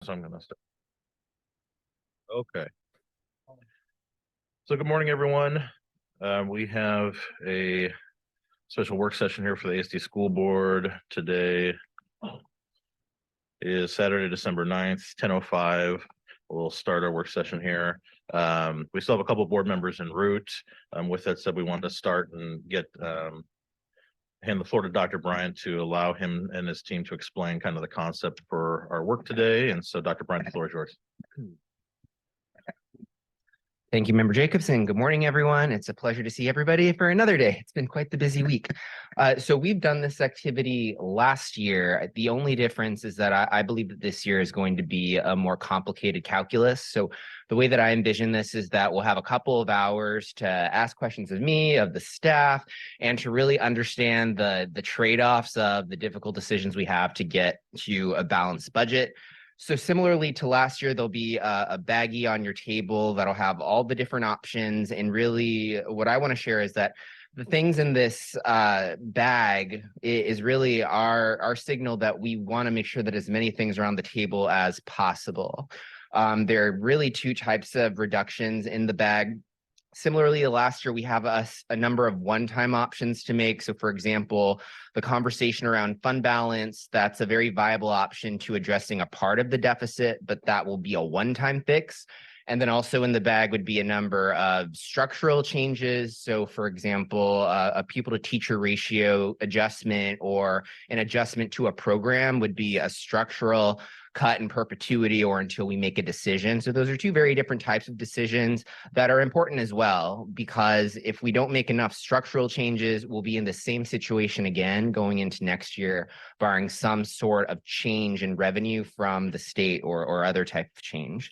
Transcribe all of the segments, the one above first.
so I'm going to start. Okay. So good morning, everyone. We have a special work session here for the ASD School Board. Today is Saturday, December 9th, 10:05. We'll start our work session here. We still have a couple of board members en route. With that said, we wanted to start and hand the floor to Dr. Bryant to allow him and his team to explain kind of the concept for our work today. And so, Dr. Bryant, the floor is yours. Thank you, Member Jacobson. Good morning, everyone. It's a pleasure to see everybody for another day. It's been quite the busy week. So we've done this activity last year. The only difference is that I believe that this year is going to be a more complicated calculus. So the way that I envision this is that we'll have a couple of hours to ask questions of me, of the staff, and to really understand the trade-offs of the difficult decisions we have to get to a balanced budget. So similarly to last year, there'll be a baggie on your table that'll have all the different options. And really what I want to share is that the things in this bag is really our signal that we want to make sure that as many things are on the table as possible. There are really two types of reductions in the bag. Similarly, last year, we have a number of one-time options to make. So for example, the conversation around fund balance, that's a very viable option to addressing a part of the deficit, but that will be a one-time fix. And then also in the bag would be a number of structural changes. So for example, a pupil to teacher ratio adjustment or an adjustment to a program would be a structural cut in perpetuity or until we make a decision. So those are two very different types of decisions that are important as well, because if we don't make enough structural changes, we'll be in the same situation again going into next year, barring some sort of change in revenue from the state or other type of change.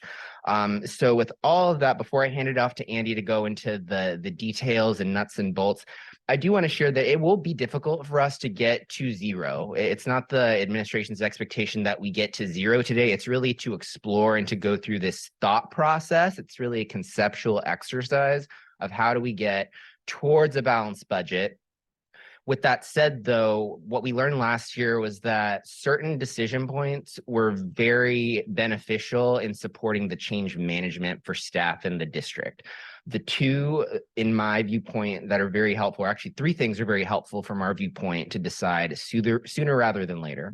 So with all of that, before I hand it off to Andy to go into the details and nuts and bolts, I do want to share that it will be difficult for us to get to zero. It's not the administration's expectation that we get to zero today. It's really to explore and to go through this thought process. It's really a conceptual exercise of how do we get towards a balanced budget. With that said, though, what we learned last year was that certain decision points were very beneficial in supporting the change management for staff in the district. The two, in my viewpoint, that are very helpful, or actually three things are very helpful from our viewpoint to decide sooner rather than later.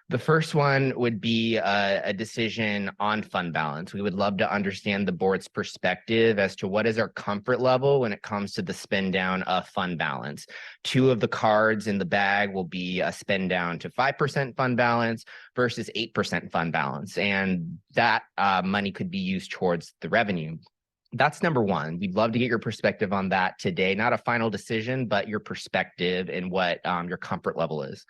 The first one would be a decision on fund balance. We would love to understand the board's perspective as to what is our comfort level when it comes to the spend down of fund balance. Two of the cards in the bag will be a spend down to 5% fund balance versus 8% fund balance. And that money could be used towards the revenue. That's number one. We'd love to get your perspective on that today. Not a final decision, but your perspective and what your comfort level is.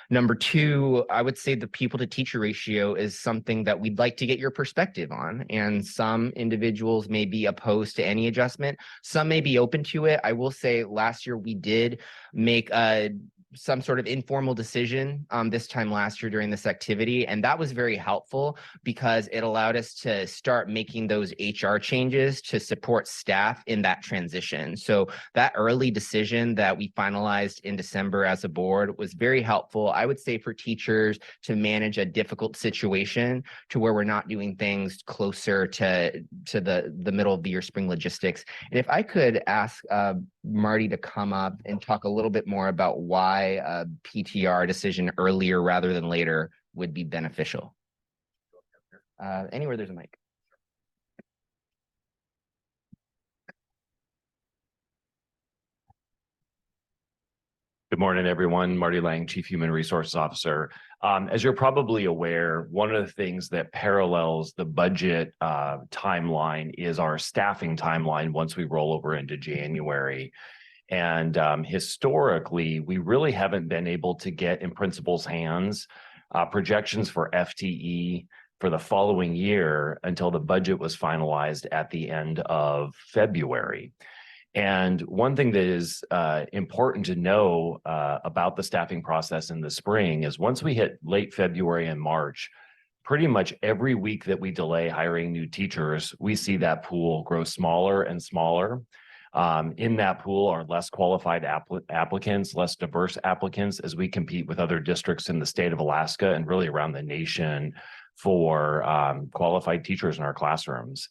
Number two, I would say the pupil to teacher ratio is something that we'd like to get your perspective on. And some individuals may be opposed to any adjustment. Some may be open to it. I will say last year we did make some sort of informal decision this time last year during this activity. And that was very helpful because it allowed us to start making those HR changes to support staff in that transition. So that early decision that we finalized in December as a board was very helpful, I would say, for teachers to manage a difficult situation to where we're not doing things closer to the middle of the year spring logistics. And if I could ask Marty to come up and talk a little bit more about why a PTR decision earlier rather than later would be beneficial. Anywhere there's a mic. Good morning, everyone. Marty Lang, Chief Human Resources Officer. As you're probably aware, one of the things that parallels the budget timeline is our staffing timeline once we roll over into January. And historically, we really haven't been able to get in principal's hands projections for FTE for the following year until the budget was finalized at the end of February. And one thing that is important to know about the staffing process in the spring is once we hit late February and March, pretty much every week that we delay hiring new teachers, we see that pool grow smaller and smaller. In that pool are less qualified applicants, less diverse applicants as we compete with other districts in the state of Alaska and really around the nation for qualified teachers in our classrooms.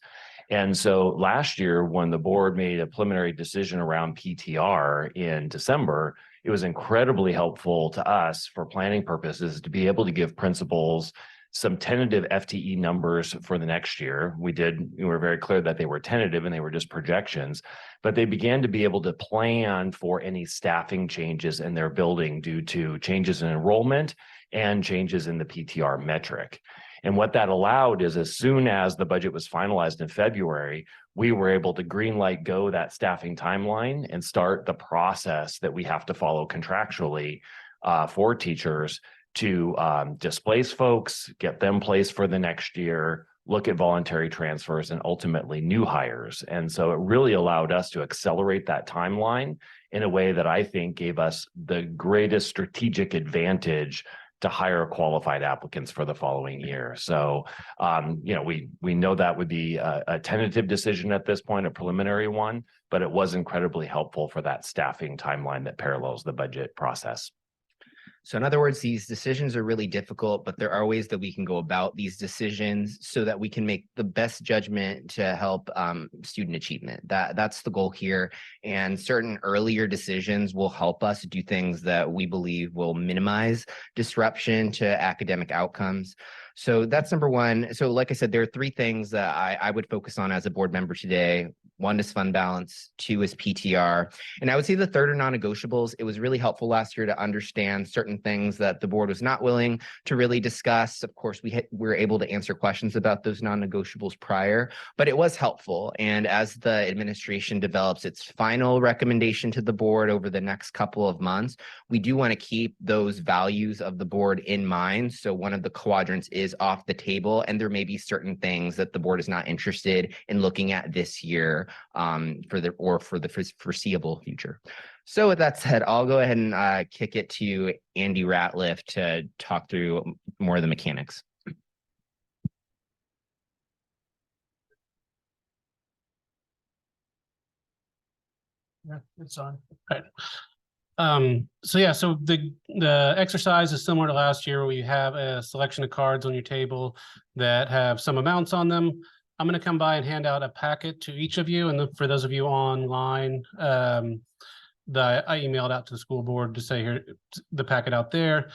And so last year, when the board made a preliminary decision around PTR in December, it was incredibly helpful to us for planning purposes to be able to give principals some tentative FTE numbers for the next year. We were very clear that they were tentative and they were just projections, but they began to be able to plan for any staffing changes in their building due to changes in enrollment and changes in the PTR metric. And what that allowed is, as soon as the budget was finalized in February, we were able to green light go that staffing timeline and start the process that we have to follow contractually for teachers to displace folks, get them placed for the next year, look at voluntary transfers, and ultimately new hires. And so it really allowed us to accelerate that timeline in a way that I think gave us the greatest strategic advantage to hire qualified applicants for the following year. So, we know that would be a tentative decision at this point, a preliminary one, but it was incredibly helpful for that staffing timeline that parallels the budget process. So in other words, these decisions are really difficult, but there are ways that we can go about these decisions so that we can make the best judgment to help student achievement. That's the goal here. And certain earlier decisions will help us do things that we believe will minimize disruption to academic outcomes. So that's number one. So like I said, there are three things that I would focus on as a board member today. One is fund balance, two is PTR. And I would say the third are non-negotiables. It was really helpful last year to understand certain things that the board was not willing to really discuss. Of course, we were able to answer questions about those non-negotiables prior, but it was helpful. And as the administration develops its final recommendation to the board over the next couple of months, we do want to keep those values of the board in mind. So one of the quadrants is off the table, and there may be certain things that the board is not interested in looking at this year for the foreseeable future. So with that said, I'll go ahead and kick it to Andy Ratliff to talk through more of the mechanics. Yeah, it's on. Right. So the exercise is similar to last year. We have a selection of cards on your table that have some amounts on them. I'm going to come by and hand out a packet to each of you. And for those of you online, I emailed out to the school board to say here, the packet out there,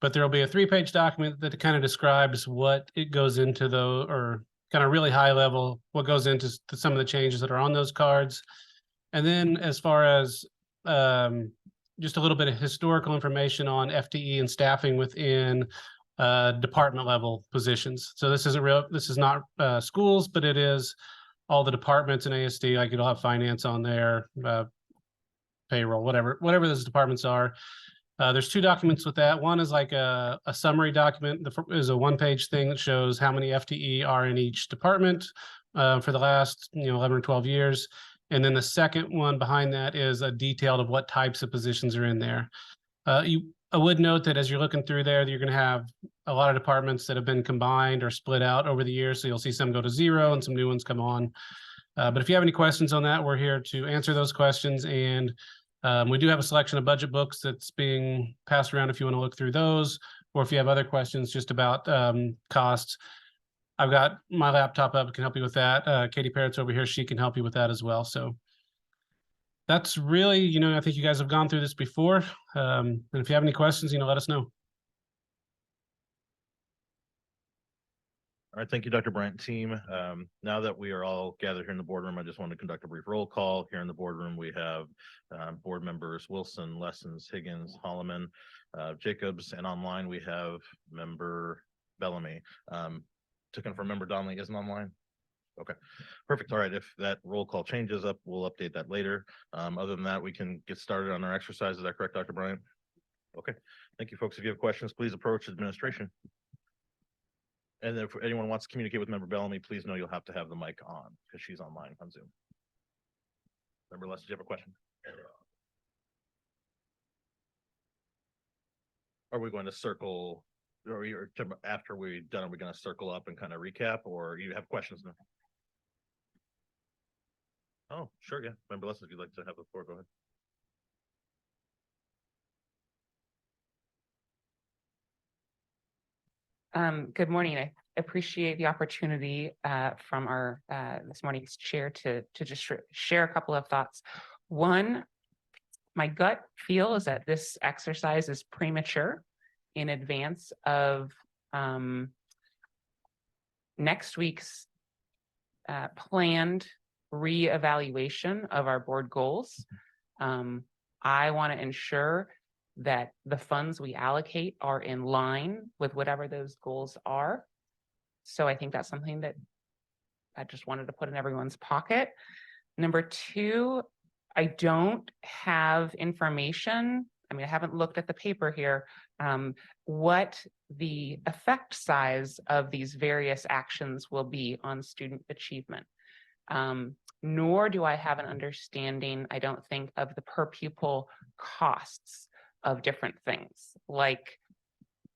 but there'll be a 3-page document that kind of describes what it goes into or kind of really high level, what goes into some of the changes that are on those cards. And then as far as just a little bit of historical information on FTE and staffing within department level positions. So this is not schools, but it is all the departments in ASD. Like it'll have finance on there, payroll, whatever those departments are. There's 2 documents with that. One is like a summary document. Is a 1-page thing that shows how many FTE are in each department for the last 11 or 12 years. And then the second one behind that is a detailed of what types of positions are in there. I would note that as you're looking through there, you're going to have a lot of departments that have been combined or split out over the years. So you'll see some go to 0 and some new ones come on. But if you have any questions on that, we're here to answer those questions. And we do have a selection of budget books that's being passed around if you want to look through those, or if you have other questions just about costs. I've got my laptop up, can help you with that. Katie Parrott's over here, she can help you with that as well. So that's really, I think you guys have gone through this before. And if you have any questions, let us know. All right, thank you, Dr. Bryant, team. Now that we are all gathered here in the boardroom, I just want to conduct a brief roll call. Here in the boardroom, we have board members Wilson, Lessons, Higgins, Holloman, Jacobs, and online we have member Bellamy. To confirm, member Donnelly isn't online? Okay, perfect. All right, if that roll call changes up, we'll update that later. Other than that, we can get started on our exercise. Is that correct, Dr. Bryant? Okay, thank you, folks. If you have questions, please approach administration. And if anyone wants to communicate with member Bellamy, please know you'll have to have the mic on because she's online on Zoom. Member Lessons, do you have a question? Are we going to circle, or after we're done, are we going to circle up and kind of recap, or you have questions now? Oh, sure, yeah. Member Lessons, if you'd like to have the floor, go ahead. Good morning. appreciate the opportunity from our this morning's chair to just share a couple of thoughts. One, my gut feel is that this exercise is premature in advance of next week's planned reevaluation of our board goals. I want to ensure that the funds we allocate are in line with whatever those goals are. So I think that's something that I just wanted to put in everyone's pocket. Number two, I don't have information. I mean, I haven't looked at the paper here, what the effect size of these various actions will be on student achievement. Nor do I have an understanding, I don't think, of the per pupil costs of different things. Like,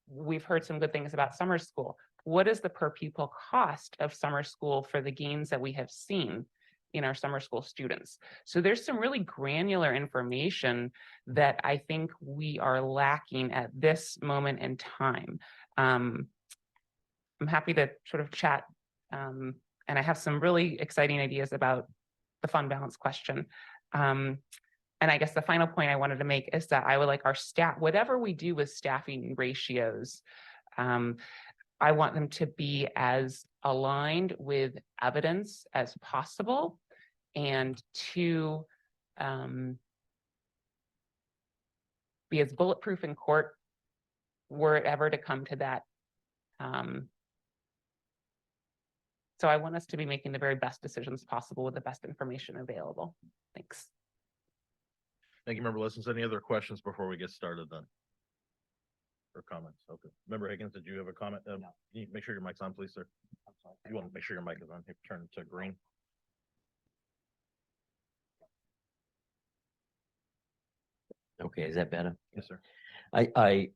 we've heard some good things about summer school. What is the per pupil cost of summer school for the gains that we have seen in our summer school students? So there's some really granular information that I think we are lacking at this moment in time. I'm happy to sort of chat, and I have some really exciting ideas about the fund balance question. And I guess the final point I wanted to make is that I would like our staff, whatever we do with staffing ratios, I want them to be as aligned with evidence as possible, and to be as bulletproof in court were it ever to come to that. So I want us to be making the very best decisions possible with the best information available. Thanks. Thank you, Member Lessons. Any other questions before we get started then? Or comments? Okay. Member Higgins, did you have a comment? No. Can you make sure your mic's on, please, sir? I'm sorry. You want to make sure your mic is on. Turn it to green. Okay, is that better? Yes, sir. I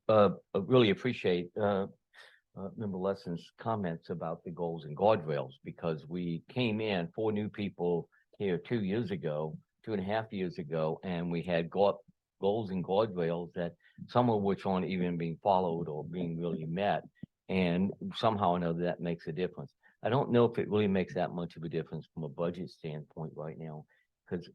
really appreciate Member Lesson's comments about the goals and guardrails, because we came in 4 new people here 2 years ago, 2.5 years ago, and we had goals and guardrails that some of which aren't even being followed or being really met. And somehow or another that makes a difference. I don't know if it really makes that much of a difference from a budget standpoint right now, because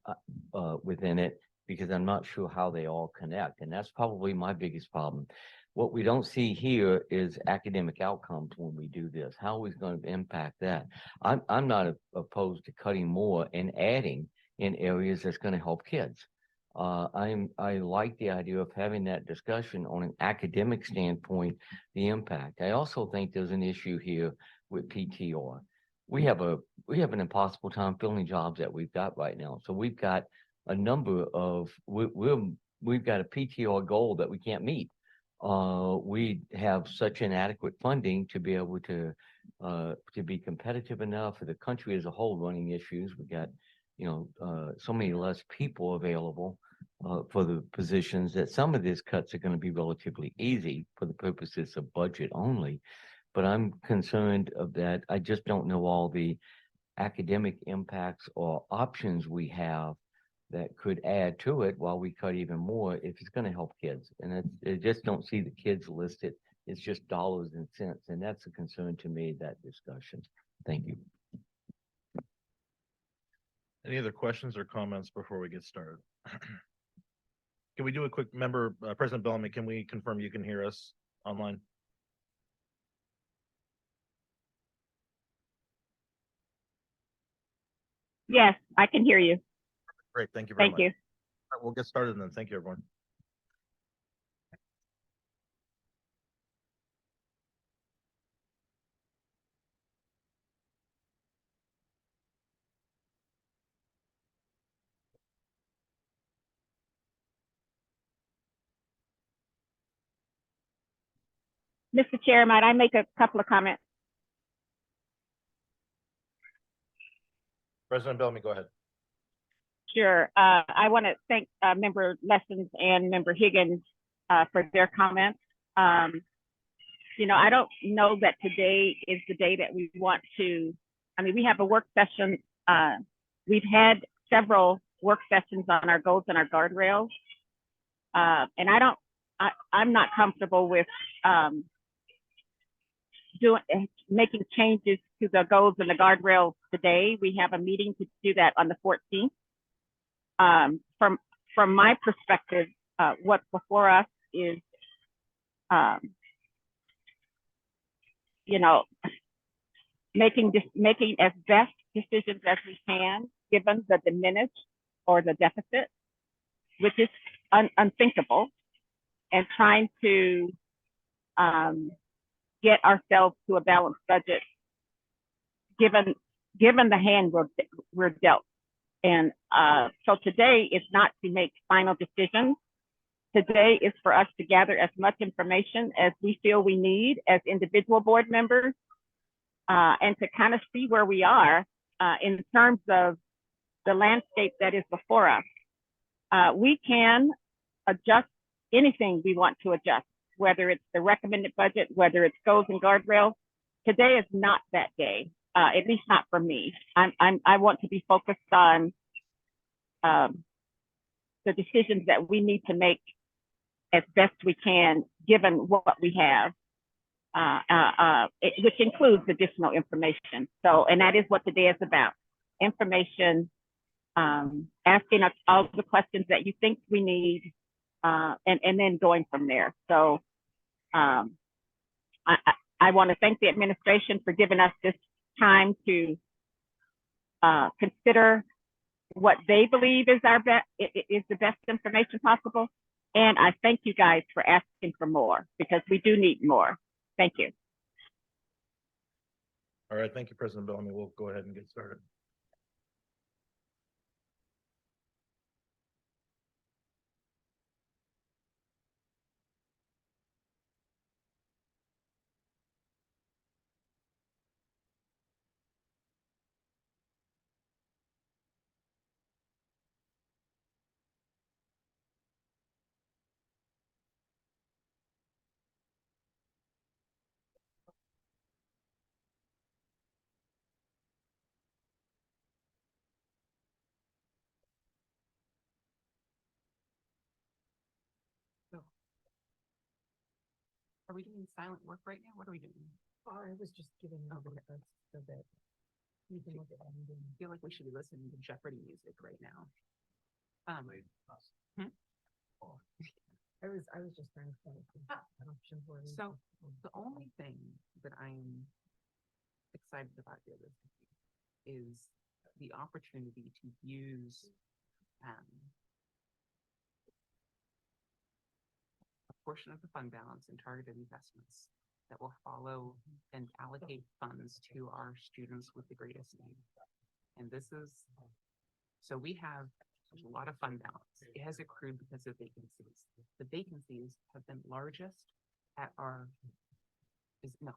within it, because I'm not sure how they all connect. And that's probably my biggest problem. What we don't see here is academic outcomes when we do this. How is it going to impact that? I'm not opposed to cutting more and adding in areas that's going to help kids. I like the idea of having that discussion on an academic standpoint, the impact. I also think there's an issue here with PTR. We have an impossible time filling jobs that we've got right now. So we've got a number of, we've got a PTR goal that we can't meet. We have such inadequate funding to be able to be competitive enough for the country as a whole running issues. We got, so many less people available for the positions that some of these cuts are going to be relatively easy for the purposes of budget only. But I'm concerned of that. I just don't know all the academic impacts or options we have that could add to it while we cut even more if it's going to help kids. And I just don't see the kids listed. It's just dollars and cents. And that's a concern to me, that discussion. Thank you. Any other questions or comments before we get started? Can we do a quick member, President Bellamy, can we confirm you can hear us online? Yes, I can hear you. Great, thank you very much. Thank you. All right, we'll get started then. Thank you, everyone. Mr. Chair, might I make a couple of comments? President Bellamy, go ahead. Sure. I want to thank Member Lessons and Member Higgins for their comments. I don't know that today is the day that we want to, we have a work session. We've had several work sessions on our goals and our guardrails. And I'm not comfortable with making changes to the goals and the guardrails today. We have a meeting to do that on the 14th. From my perspective, what's before us is, you know, making as best decisions as we can, given the diminished or the deficit, which is unthinkable, and trying to get ourselves to a balanced budget, given the hand we're dealt. And so today is not to make final decisions. Today is for us to gather as much information as we feel we need as individual board members, and to kind of see where we are in terms of the landscape that is before us. We can adjust anything we want to adjust, whether it's the recommended budget, whether it's goals and guardrails. Today is not that day, at least not for me. I want to be focused on the decisions that we need to make as best we can, given what we have, which includes additional information. So, and that is what today is about: information, asking us all the questions that you think we need, and then going from there. So I want to thank the administration for giving us this time to consider what they believe is the best information possible. And I thank you guys for asking for more, because we do need more. Thank you. All right, thank you, President Bellamy. We'll go ahead and get started. Are we doing silent work right now? What are we doing? I was just giving you the reference so that you can look at it. I feel like we should be listening to Jeopardy music right now. I was just trying to think of options where we So can- the only thing that I'm excited about here is the opportunity to use a portion of the fund balance in targeted investments that will follow and allocate funds to our students with the greatest need. And this is, so we have a lot of fund balance. It has accrued because of vacancies. The vacancies have been largest at our, no.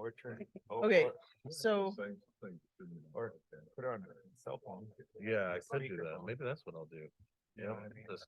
Or turn. Okay, so Or put it on a cell phone. Yeah, I could do that. Speakerphone. Maybe that's what I'll do. You know what I mean? Just-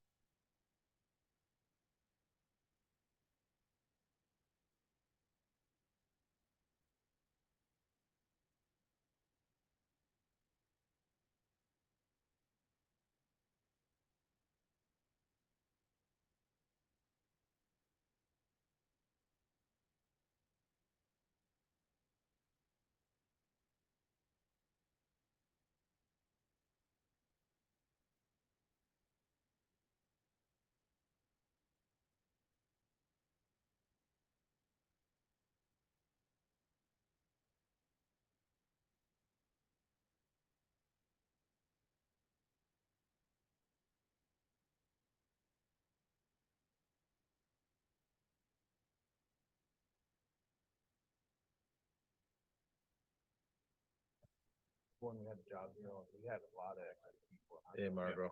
When we had a job, you know, we had a lot of extra people. Hey, Margot.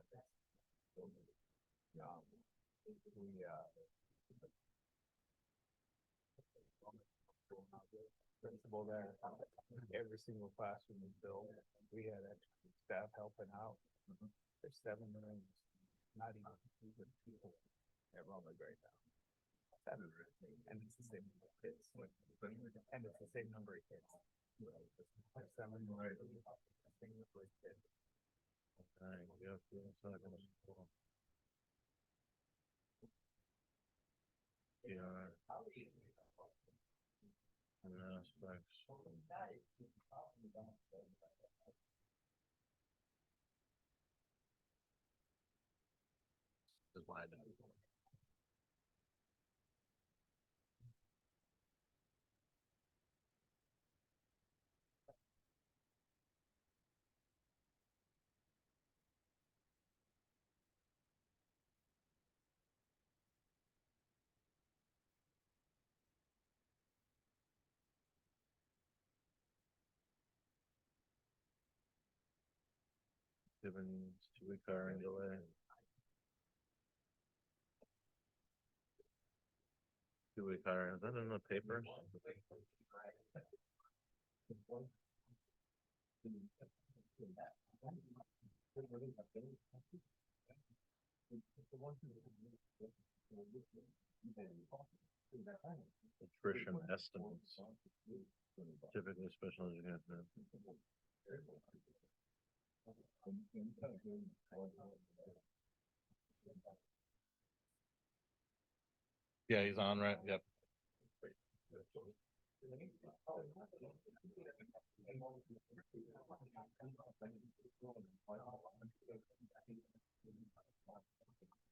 Principal there, every single classroom we built, we had extra staff helping out. There's 7 million, not even people at Ronald right now. And it's the same number of kids. And it's the same number of kids. There's 7 million. Dang, yeah, it's not gonna spoil. Yeah. And aspects. Is why I don't. Given 2-week hiring delay. 2-week hiring, is that in the papers? Attrition estimates. Typically special education. Yeah, he's on, right? Yep.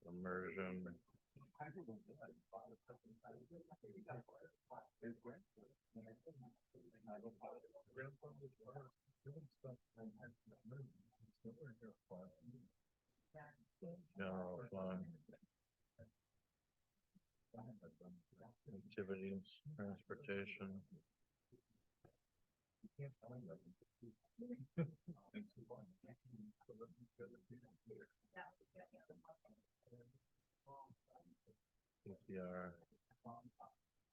Immersion. General fund. Activities, transportation. PTR.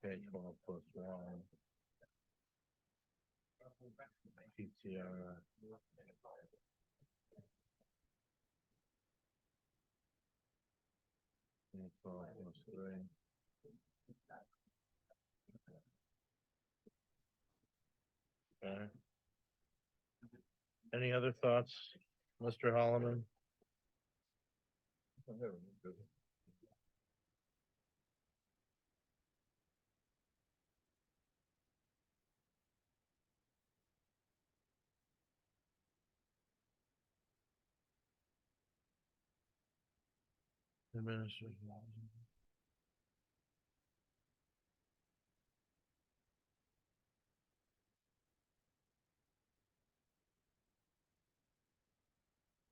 K-12 plus 1. PTR. K-12 plus 3. Okay. Any other thoughts, Mr. Holloman? Administration.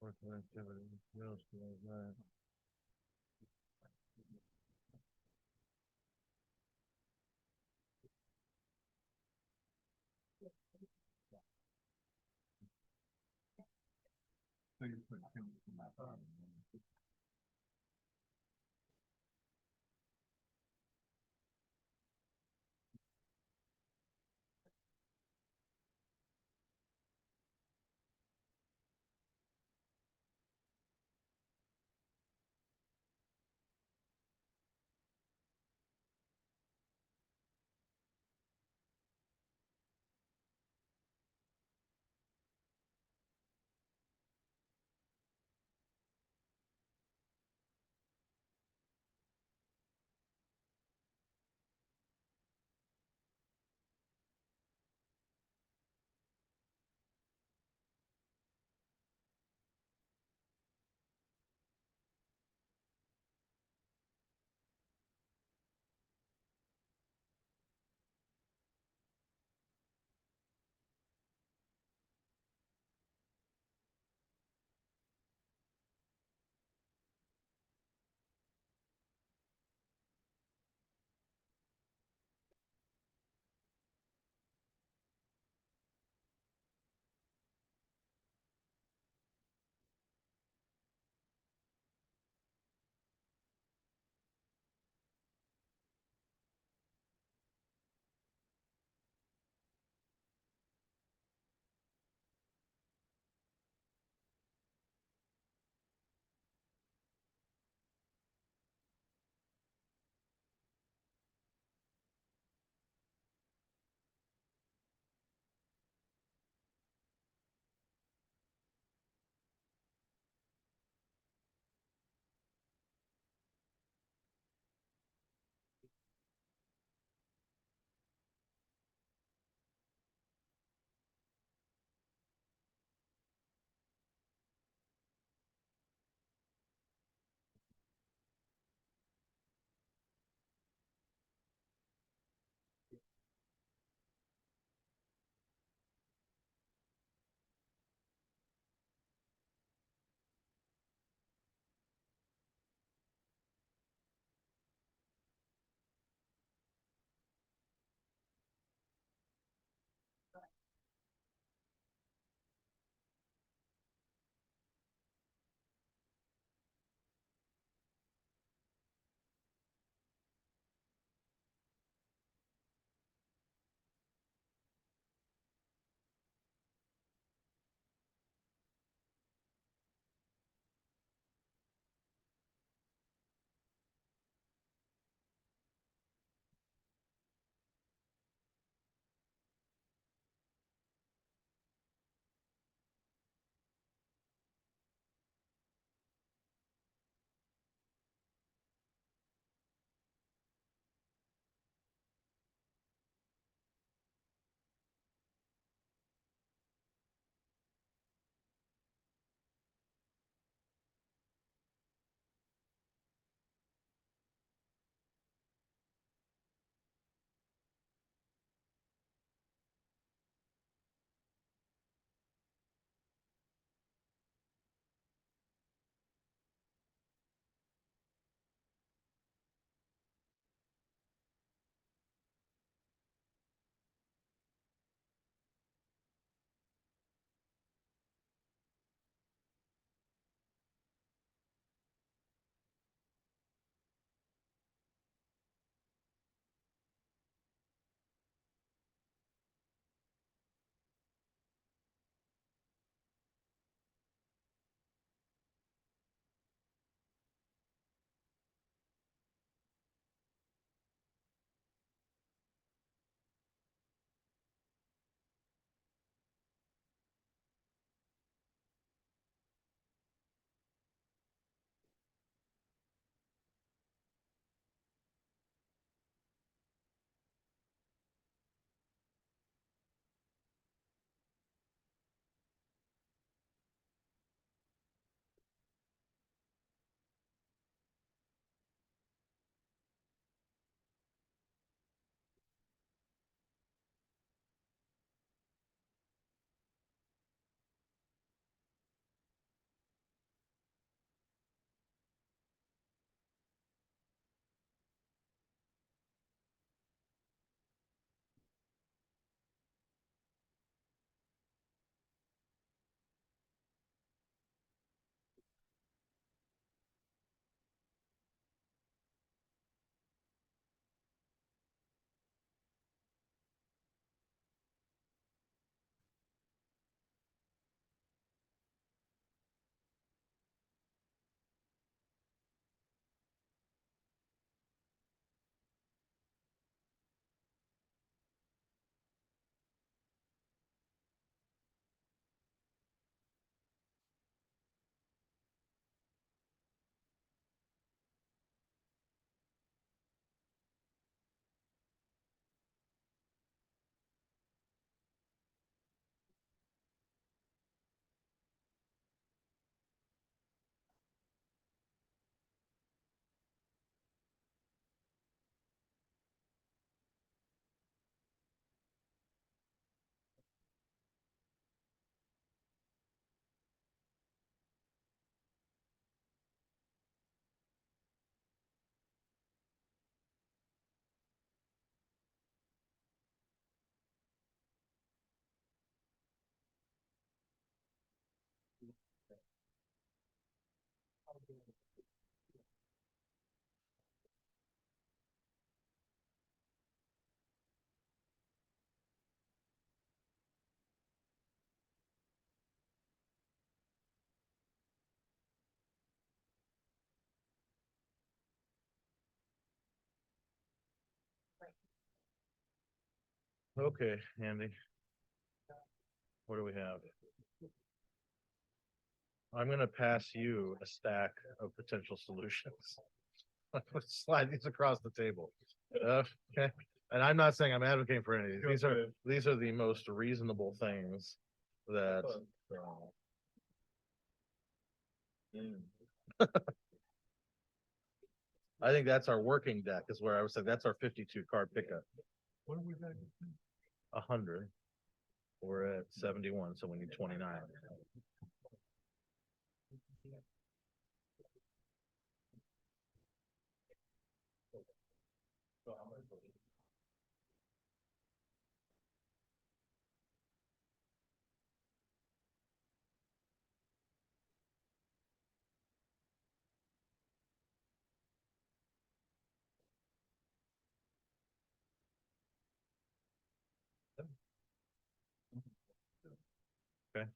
Working activity, what else do I got? Okay, Andy. What do we have? I'm gonna pass you a stack of potential solutions. Slide these across the table. Okay, and I'm not saying I'm advocating for any of these. These are the most reasonable things that. I think that's our working deck is where I was saying that's our 52 card pickup. What are we got? 100. We're at 71, so we need 29. Okay.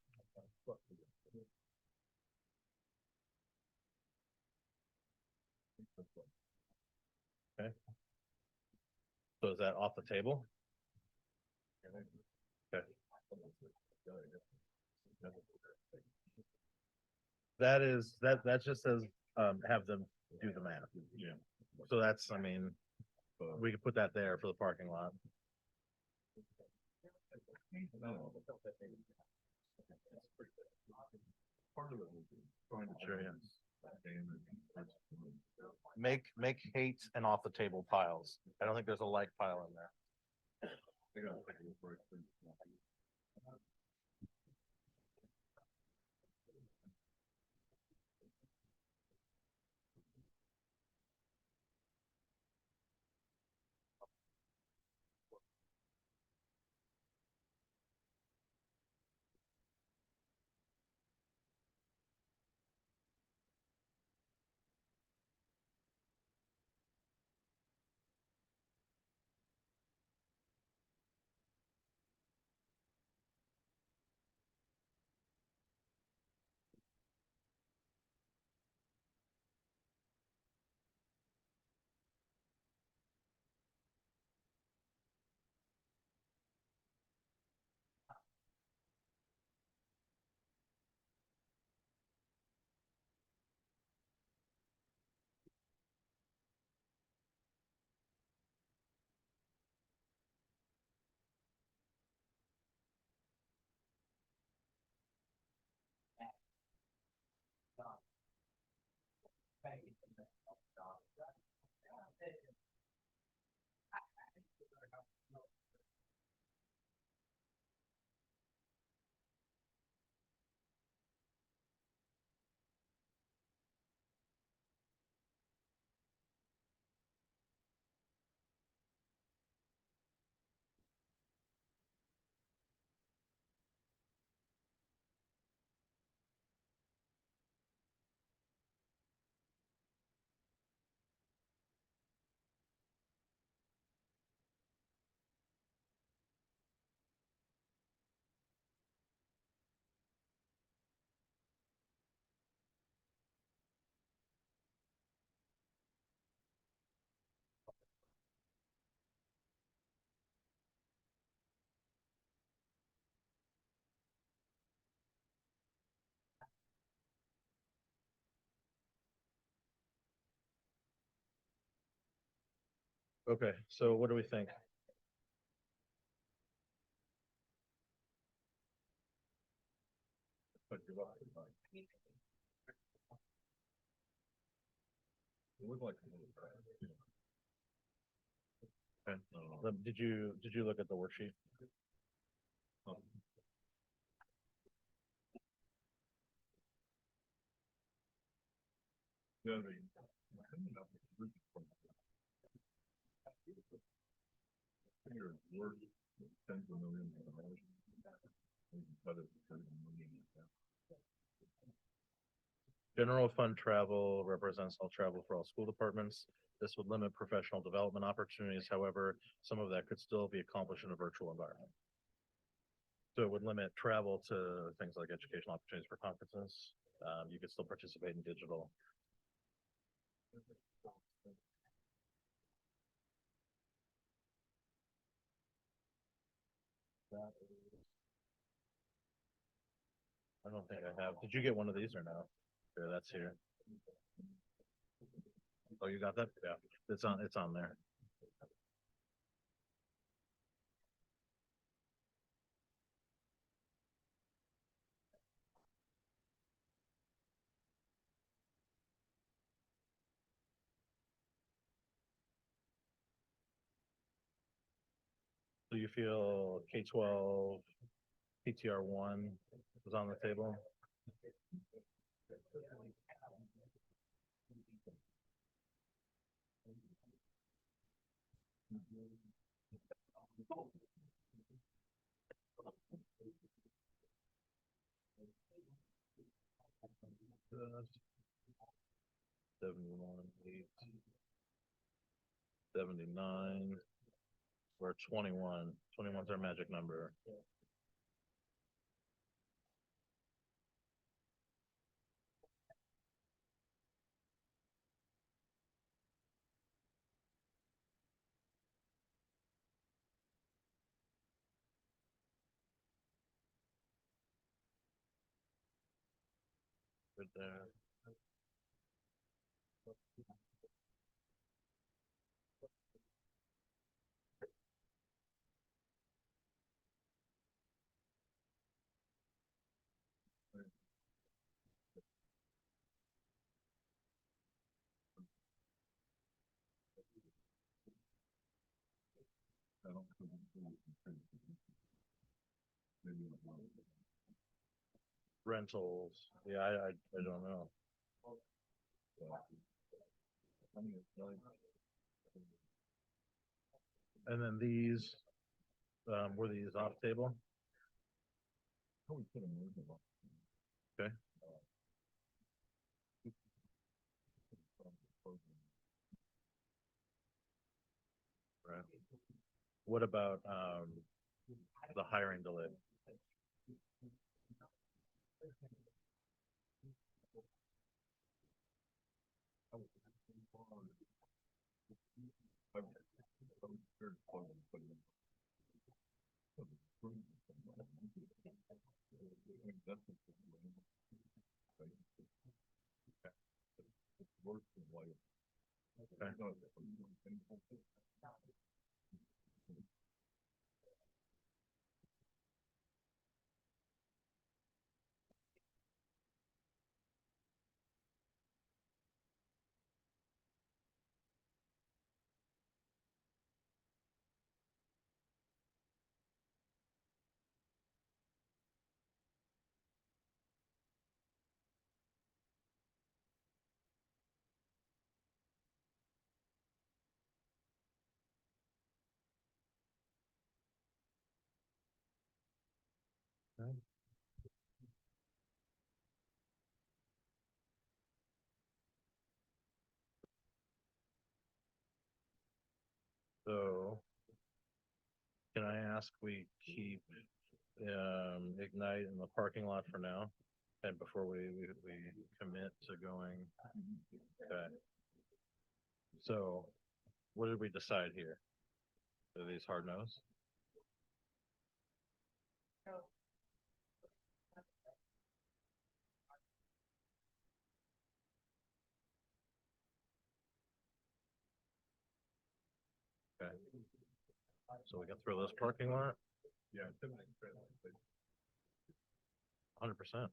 Okay. So is that off the table? Okay. That just says, have them do the math. Yeah. So that's, I mean, we could put that there for the parking lot. Sure, yeah. Make hate and off the table piles. I don't think there's a like pile in there. Okay, so what do we think? Okay. Did you look at the worksheet? General fund travel represents all travel for all school departments. This would limit professional development opportunities. However, some of that could still be accomplished in a virtual environment. So it would limit travel to things like educational opportunities for conferences. You could still participate in digital. I don't think I have. Did you get one of these or no? Here, that's here. Oh, you got that? Yeah, it's on there. So you feel K-12, PTR1 was on the table? Uh, 71, 8, 79. We're 21. 21's our magic number. Good there. Rentals. Yeah, I don't know. And then these, were these off table? Okay. Right. What about, the hiring delay? So can I ask we keep Ignite in the parking lot for now? And before we commit to going. Okay. So what did we decide here? Are these hard nose? Okay. So we can throw this parking lot? Yeah. 100%.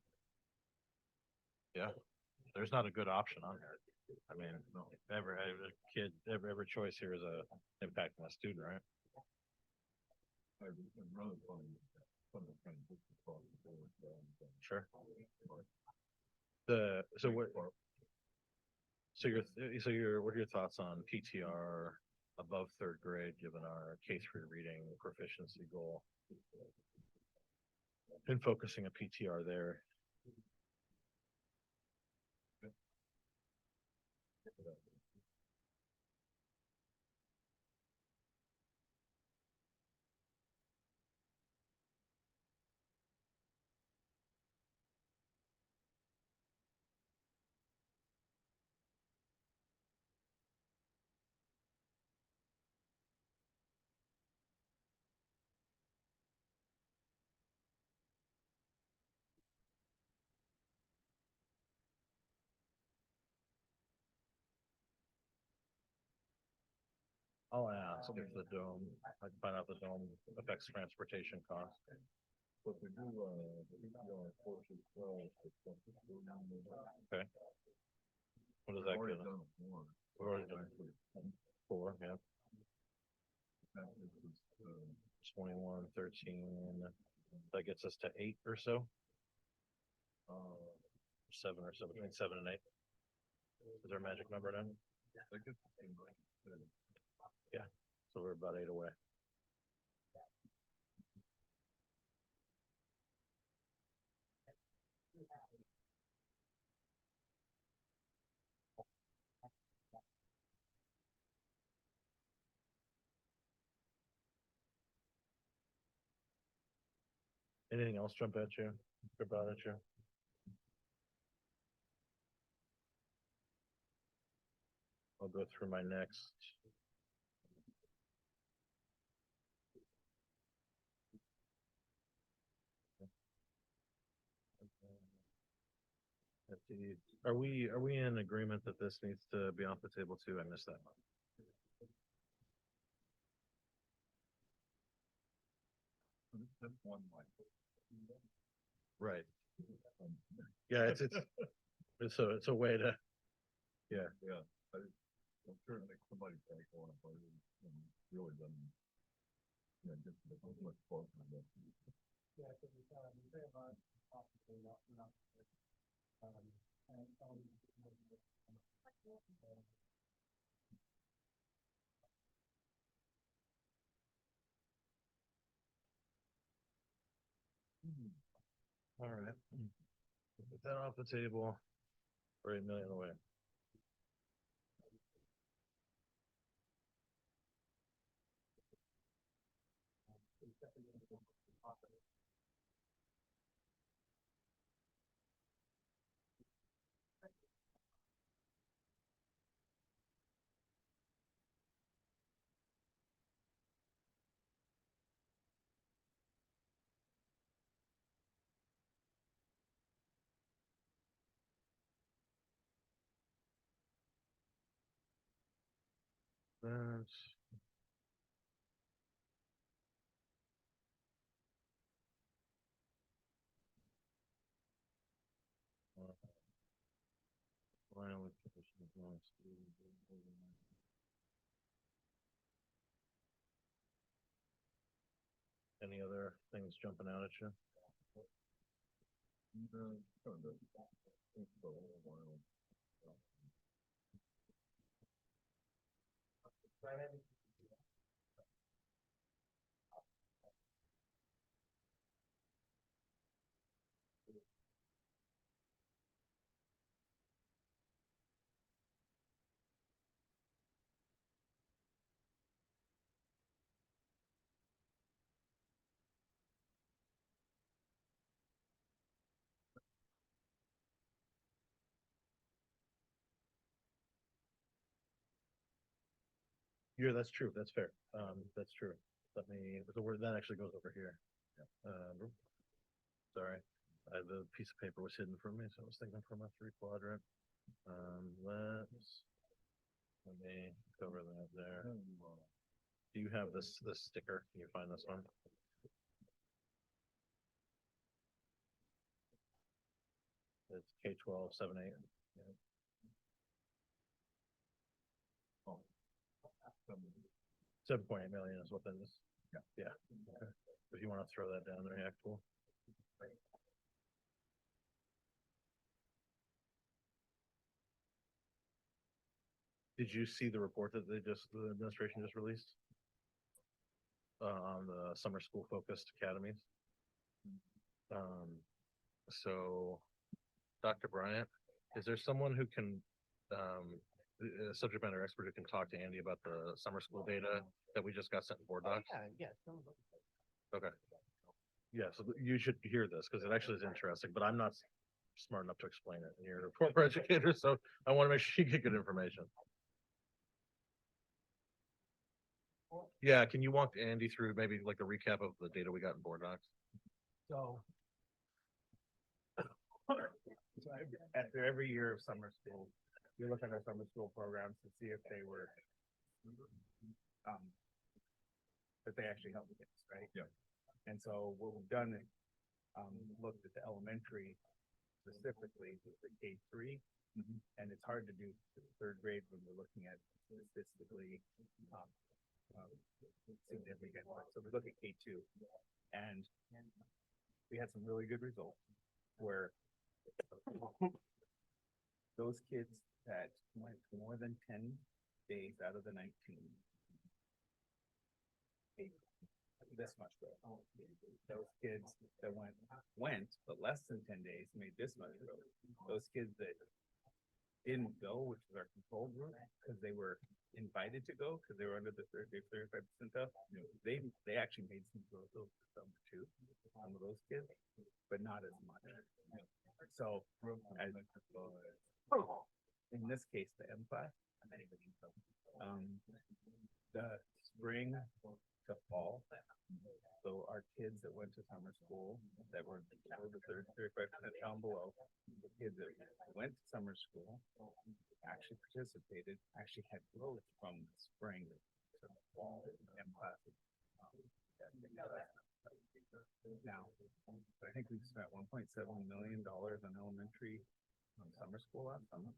Yeah, there's not a good option on here. I mean, every kid, every choice here is impacting a student, right? Sure. What are your thoughts on PTR above third grade, given our K-3 reading proficiency goal? And focusing a PTR there. I'll ask if the dome, I can find out the dome affects transportation costs. But we do, okay. What does that get us? We've already done four, yeah. 21, 13, that gets us to 8 or so. 7 or so, between 7 and 8. Is there a magic number then? Yeah, so we're about 8 away. Anything else jump at you? Jump out at you? I'll go through my next. Are we in agreement that this needs to be off the table too? I missed that one. Right. Yeah, it's a way to, yeah. Certainly somebody take on it, but it really doesn't. Just much closer. All right. Put that off the table. We're 8 million away. That's. Any other things jumping out at you? Yeah, that's true. That's fair. That's true. Let me, the word that actually goes over here. Sorry, the piece of paper was hidden from me, so I was thinking from a 3-quadrant. Let me cover that there. Do you have this sticker? Can you find this one? It's K-12, 7-8. Yeah. 7.8 million is what that is. Yeah. Okay. If you want to throw that down there, yeah, cool. Did you see the report that the administration just released? On the summer school focused academies? So Dr. Bryant, is there someone who can, a subject matter expert who can talk to Andy about the summer school data that we just got sent in board docs? Yeah. Okay. Yeah, so you should hear this because it actually is interesting, but I'm not smart enough to explain it. And you're a former educator, so I want to make sure you get good information. Yeah, can you walk Andy through maybe like a recap of the data we got in board docs? So after every year of summer school, you look at our summer school programs to see if they were that they actually help kids, right? Yeah. And so what we've done is looked at the elementary specifically with the K3, and it's hard to do third grade when we're looking at statistically significant. So we look at K2, and we had some really good results where those kids that went more than 10 days out of the 19 made this much growth. Those kids that went but less than 10 days made this much growth. Those kids that didn't go, which is our control group, because they were invited to go because they were under the 35% up, they actually made some growth over some too, some of those kids, but not as much. So in this case, the M class, the spring to fall. So our kids that went to summer school that were below the 35% down below, the kids that went to summer school actually participated, actually had growth from the spring to the fall M classes. Now, I think we've spent $1.7 million on elementary summer school last summer.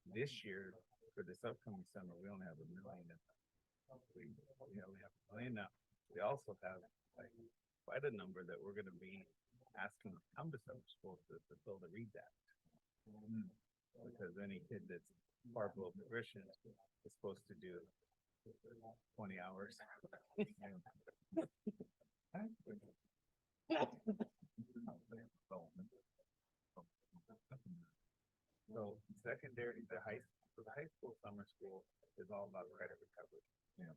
This year, for this upcoming summer, we only have $1 million. We only have $1 million now. We also have quite a number that we're going to be asking to come to summer school to fulfill the read that. Because any kid that's far below proficient is supposed to do 20 hours. So secondary, the high school summer school is all about credit recovery. Yeah.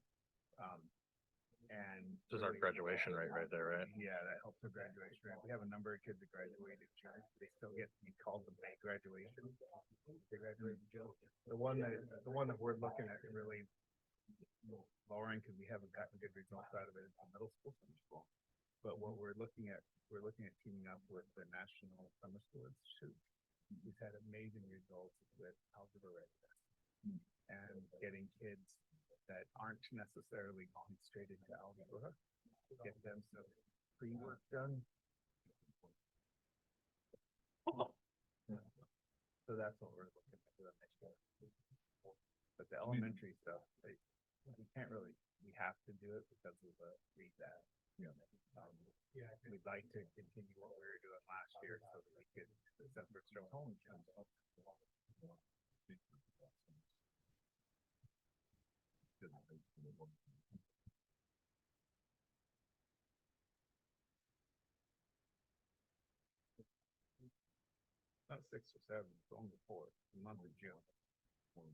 And this is our graduation rate right there, right? Yeah, that helps with graduation rate. We have a number of kids that graduated. They still get to be called the May graduation. They graduated in June. The one that we're looking at really lowering because we haven't gotten good results out of it is the middle school summer school. But what we're looking at teaming up with the National Summer School Institute. We've had amazing results with algebra readiness and getting kids that aren't necessarily going straight into algebra, get them some pre-work done. So that's what we're looking at for the next year. But the elementary stuff, we can't really, we have to do it because of the read that. We'd like to continue what we were doing last year so that we could separate from home. Not 6 or 7, it's only 4, the month of June. And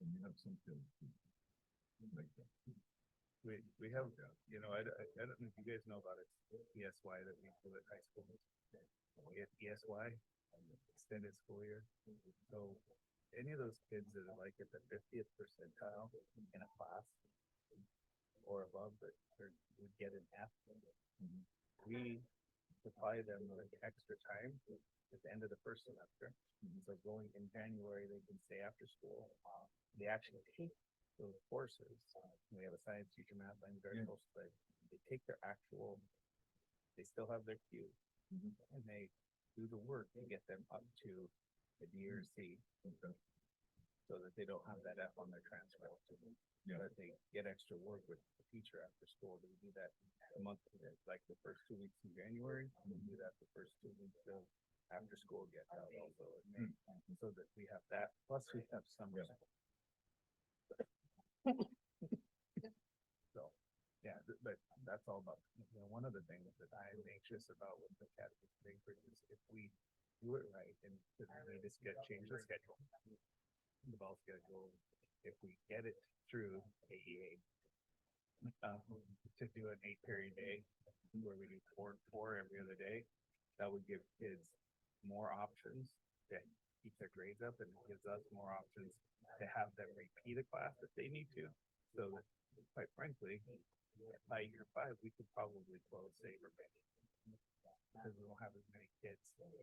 you have some kids like that. We have, I don't know if you guys know about it, ESY that we do at high school. We have ESY, extended school year. So any of those kids that are like at the 50th percentile in a class or above that would get an F, we supply them with extra time at the end of the first semester. So going in January, they can stay after school. They actually take those courses. We have a science teacher, math, and very close to it. They take their actual, they still have their Q, and they do the work to get them up to a D or C, so that they don't have that F on their transcript. But they get extra work with the teacher after school. They do that a month, like the first 2 weeks in January, and we do that the first 2 weeks of after school get out also in May, so that we have that. Plus we have summer school. So yeah, but that's all about, one of the things that I'm anxious about with the Academy of Anchorage is if we do it right and we just change the schedule, the ball schedule, if we get it through AEA to do an 8-period day where we do four every other day, that would give kids more options to keep their grades up, and it gives us more options to have them repeat a class if they need to. So that, quite frankly, by year 5, we could probably close Saber Bay because we don't have as many kids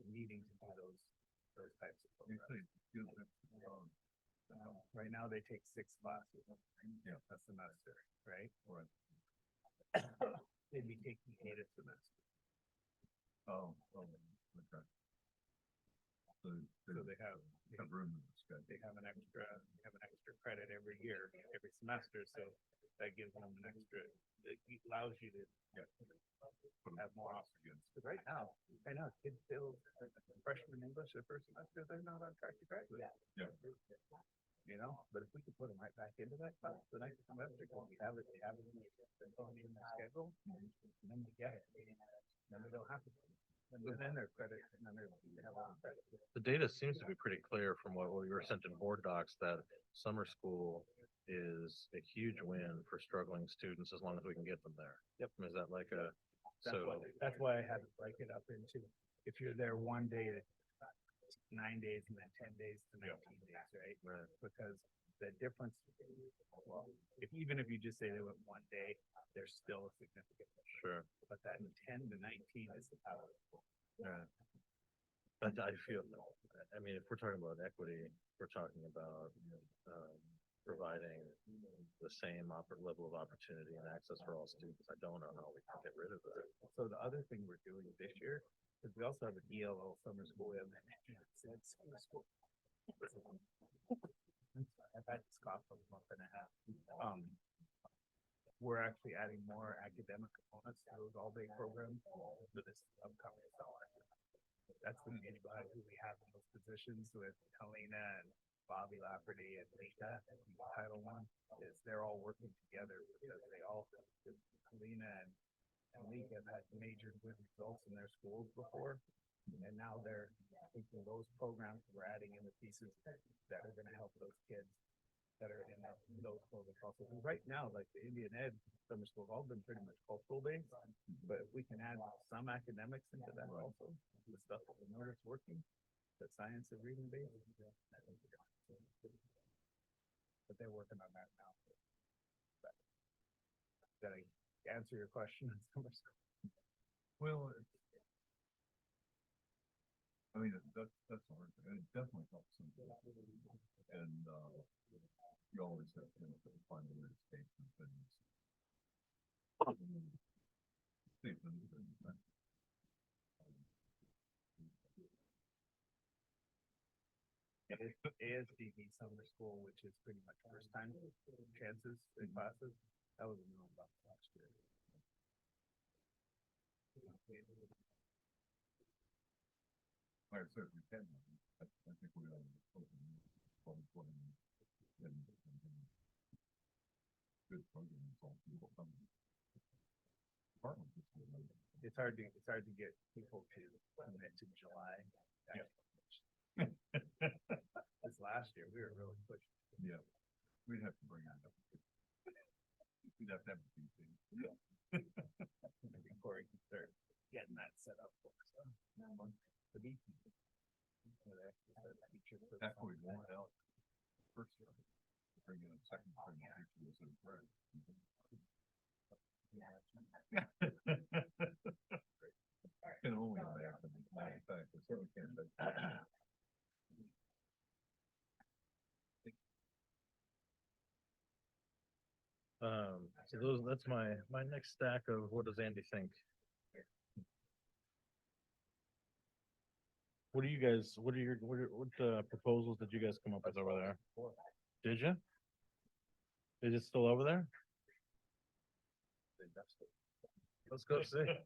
needing to do those those types of programs. Right now, they take 6 classes. Yeah, a semester, right? Or they'd be taking 8 a semester. Oh, okay. So they have room. They have an extra credit every year, every semester. So that gives them an extra. It allows you to have more options. Because right now, kids still freshman English their first semester, they're not on track to graduate. Yeah. You know, but if we could put them right back into that class the next semester, because we have it in the schedule, and then we get it. Then we don't have to. And then their credit, and then they have all the credit. The data seems to be pretty clear from what we were sent in board docs that summer school is a huge win for struggling students as long as we can get them there. Yep. Is that like a, That's why I had to break it up into, if you're there one day, 9 days, and then 10 days to 19 days, right? Right. Because the difference, well, even if you just say they went one day, there's still a significant difference. sure. But that 10 to 19 is the power. Yeah. But I feel, I mean, if we're talking about equity, we're talking about providing the same level of opportunity and access for all students. I don't know how we can get rid of it. So the other thing we're doing this year is we also have an ELL summer school. We have an summer school. I've had this cough for a month and a half. We're actually adding more academic components to those all-day programs for this upcoming summer. That's the anybody who we have in those positions with Helena and Bobby Lafferty and Lita and Title I is they're all working together because they all, Helena and Lita have had major good results in their schools before. And now they're taking those programs, we're adding in the pieces that are going to help those kids that are in those programs also. And right now, like the Indian Ed summer school have all been pretty much cultural based, but if we can add some academics into that also, the stuff that we know that's working, the science and reading based, but they're working on that now. Did I answer your question on summer school? Well, I mean, that's hard. It definitely helps them. And you always have to find a way to escape from things. ASDB summer school, which is pretty much first time chances in classes, that was a $1 million last year. Like I said, we can. I think we are open and good programs. All people coming. It's hard to get people to commit to July. Yeah. This last year, we were really pushing. Yeah, we'd have to bring it up. We'd have to have a few things. Before we can start getting that set up for us. The beat. After we wore out first year, bring in a second string teacher was in bread. Can only imagine. In fact, I certainly can't. So that's my next stack of what does Andy think? What proposals did you guys come up with over there? Did you? Is it still over there? Let's go see.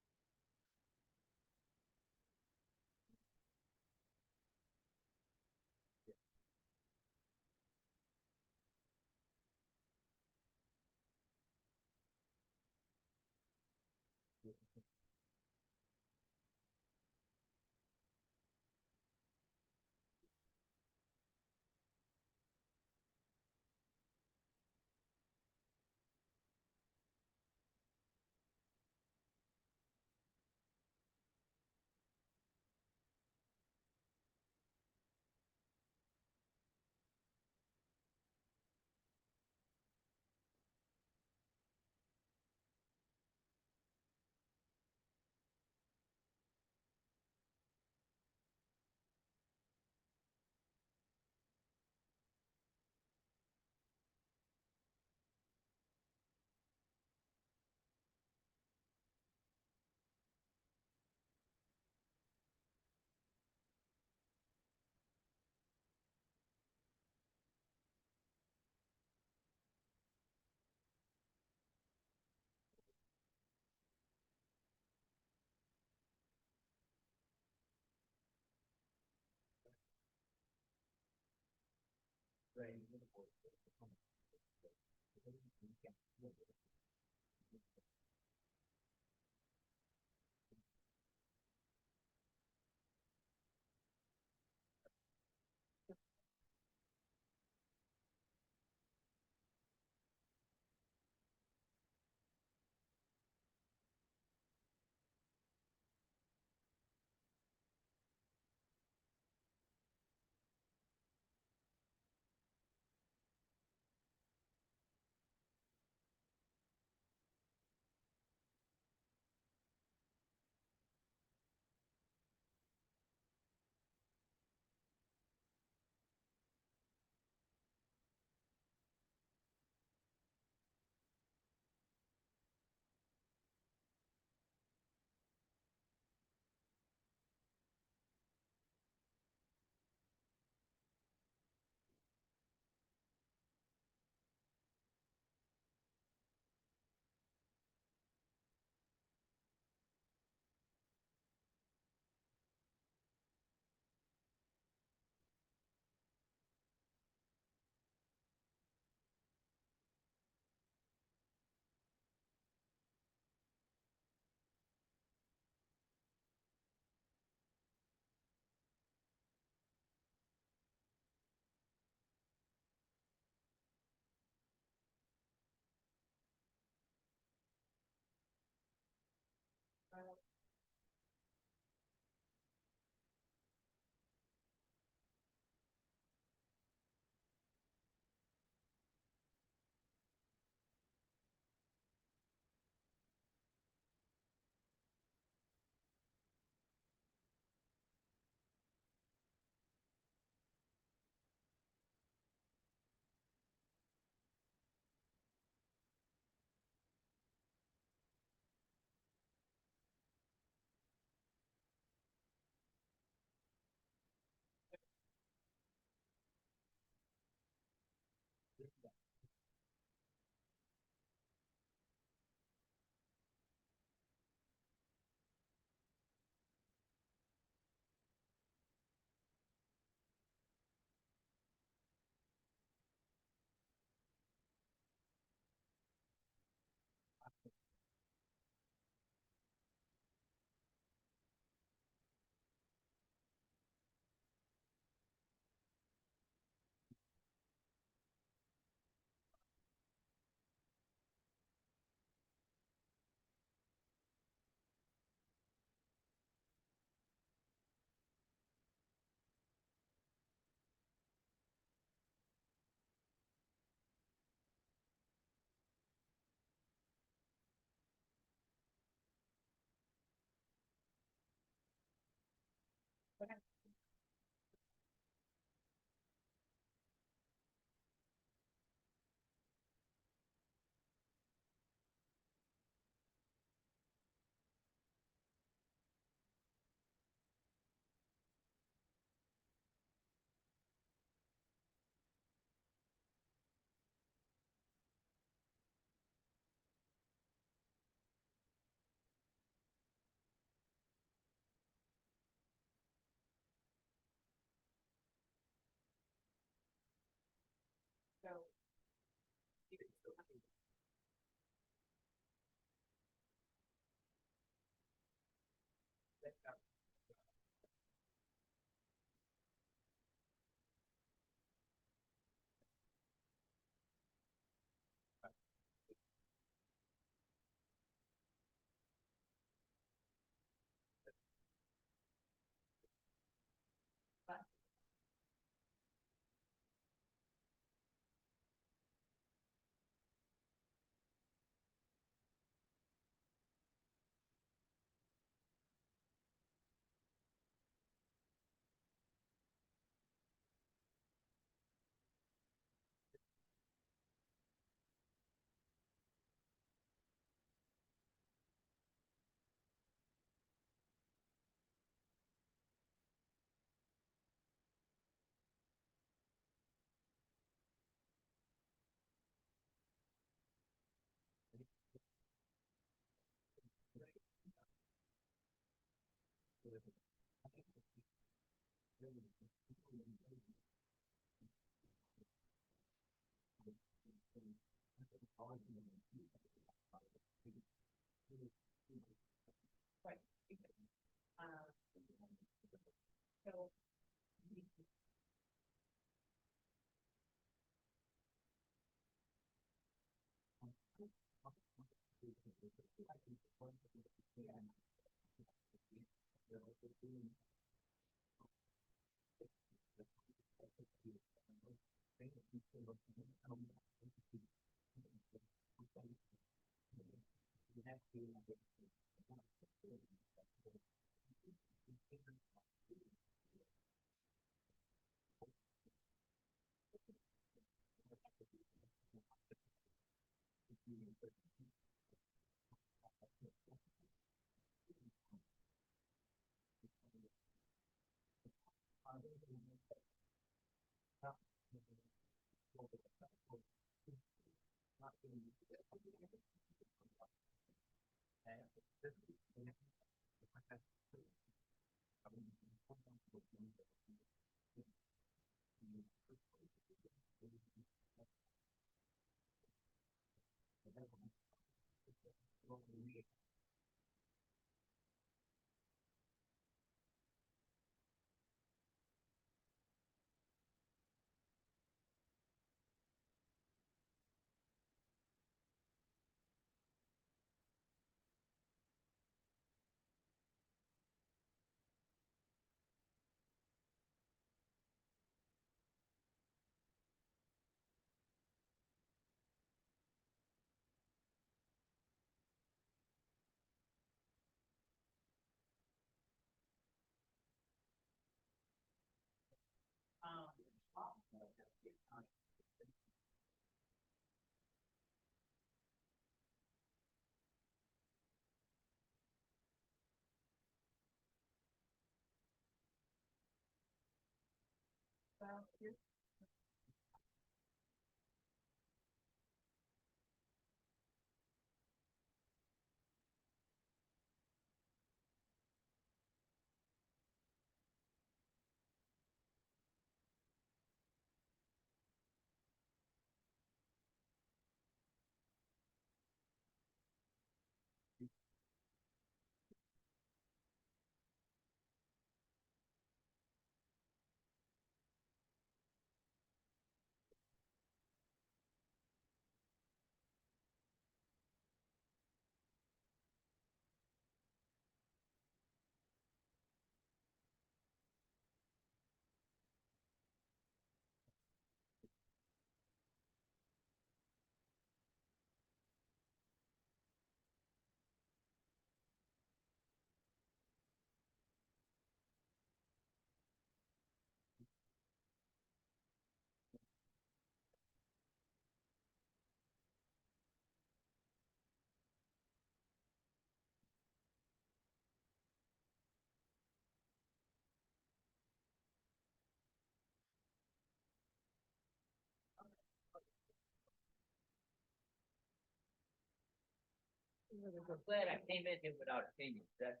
Glad I came in here without opinions. That's.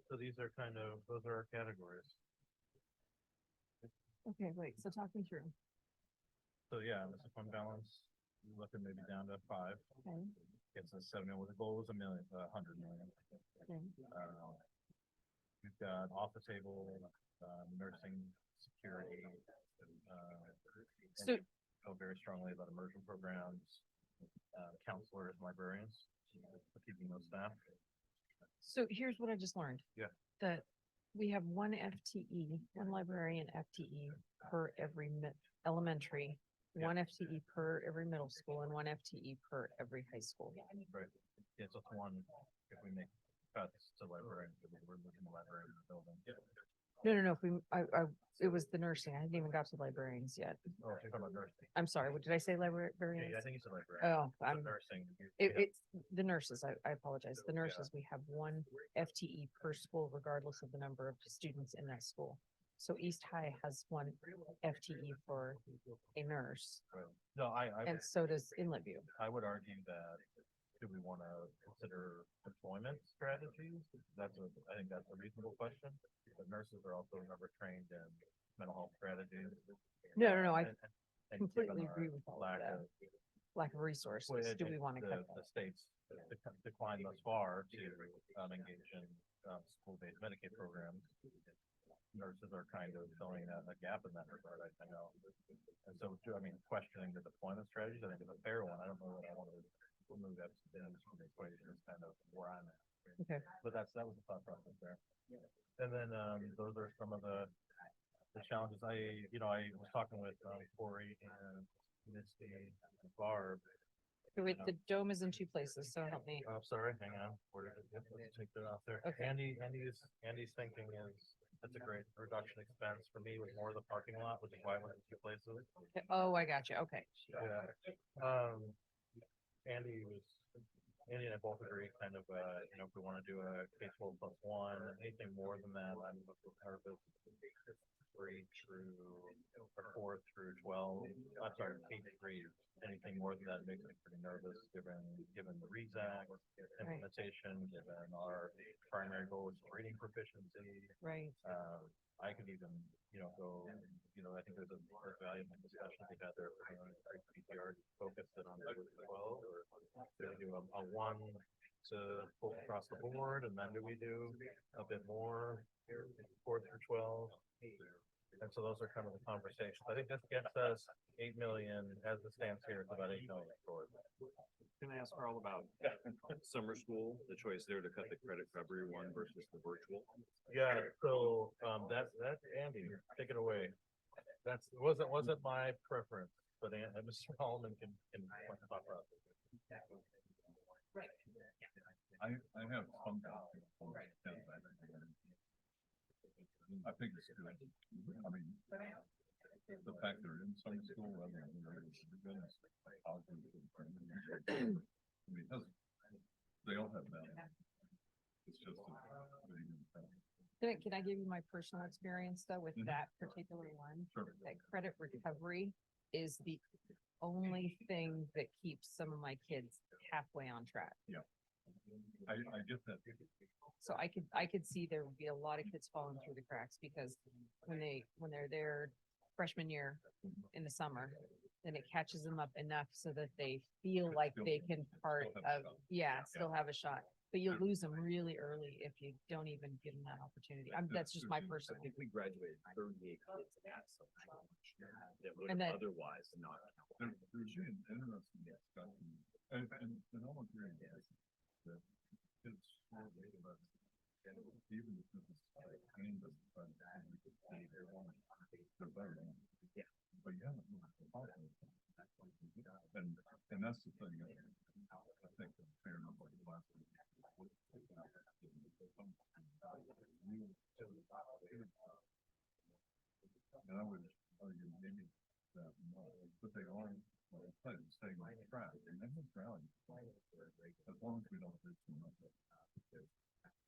So these are kind of, those are our categories. Okay, wait, so talk me through. So yeah, this is fund balance, looking maybe down to 5. Okay, Gets us 7 million, the goal was 100 million. okay. We've got off the table, nursing, security. So- and feel very strongly about immersion programs, counselors, librarians, for keeping those staff. So here's what I just learned. Yeah. That we have one FTE, one librarian FTE per every elementary, Yeah. one FTE per every middle school, and one FTE per every high school. Right. Yeah, so it's one, if we make cuts to librarians, we're losing the librarian in the building. No, if we, it was the nursing. I hadn't even got to librarians yet. Oh, if you're talking about nursing. I'm sorry, what did I say, Yeah, librarians? I think you said librarian. Oh, So I'm, nursing. it's the nurses. I apologize. The Yeah. nurses, we have one FTE per school regardless of the number of students in that school. So East High has one FTE for a nurse, Right. No, and so does Inlet View. I would argue that, do we want to consider deployment strategies? I think that's a reasonable question, but nurses are also, remember, trained in mental health strategies. No, I And given completely our agree with all of lack that. of lack of resources, Well, do we want to cut the that? states declined thus far to engage in school-based Medicaid programs. Nurses are kind of filling a gap in that regard, I know. And so, I mean, questioning the deployment strategies, I think is a fair one. I don't know that I want to remove that from the equation is kind of where I'm at. Okay. But that was the thought process there. And then those are some of the challenges. I was talking with Corey and Misty and Barb. So wait, the dome is in two places, so help me. I'm sorry, hang on. Where did it get? Let's take that off there. Okay. Andy's thinking is that's a great reduction expense for me with more of the parking lot, which is why I went to two places. Oh, I got you. Okay. Yeah. Andy and I both agree kind of, if we want to do a K-12 +1, anything more than that, I'm nervous. 3 through or 4 through 12. I'm sorry, K-3. Anything more than that makes me pretty nervous, given the READS Act implementation, given our primary goal is reading proficiency. Right. I could even, go, I think there's a valuable discussion we've had there. PTR focus it on 12, or do we do a 1 to pull across the board, and then do we do a bit more 4 through 12? And so those are kind of the conversations. I think this gets us 8 million as it stands here. It's about 8 million short. Can I ask Carl about summer school, the choice there to cut the credit recovery one versus the virtual? Yeah, so that's Andy, take it away. That's wasn't my preference, but Mr. Holloman can talk about it. I have some. I think it's good. I mean, the fact they're in some school, rather than goodness, I mean, they all have that. It's just. Can I give you my personal experience though with that particular one? Sure. That credit recovery is the only thing that keeps some of my kids halfway on track. Yeah. I get that. So I could see there would be a lot of kids falling through the cracks because when they're there freshman year in the summer, then it catches them up enough so that they feel like they can still have a shot. But you lose them really early if you don't even give them that opportunity. That's just my personal. I think we graduated 38 kids at some college that would And have that- otherwise not. There's an interesting discussion, and almost very that kids about even if this is pain, but they're better. Yeah. But yeah, and that's the thing. I think the fair number of classes. And I would argue maybe that more, but they are staying on track, and then it's rally. As long as we don't do too much.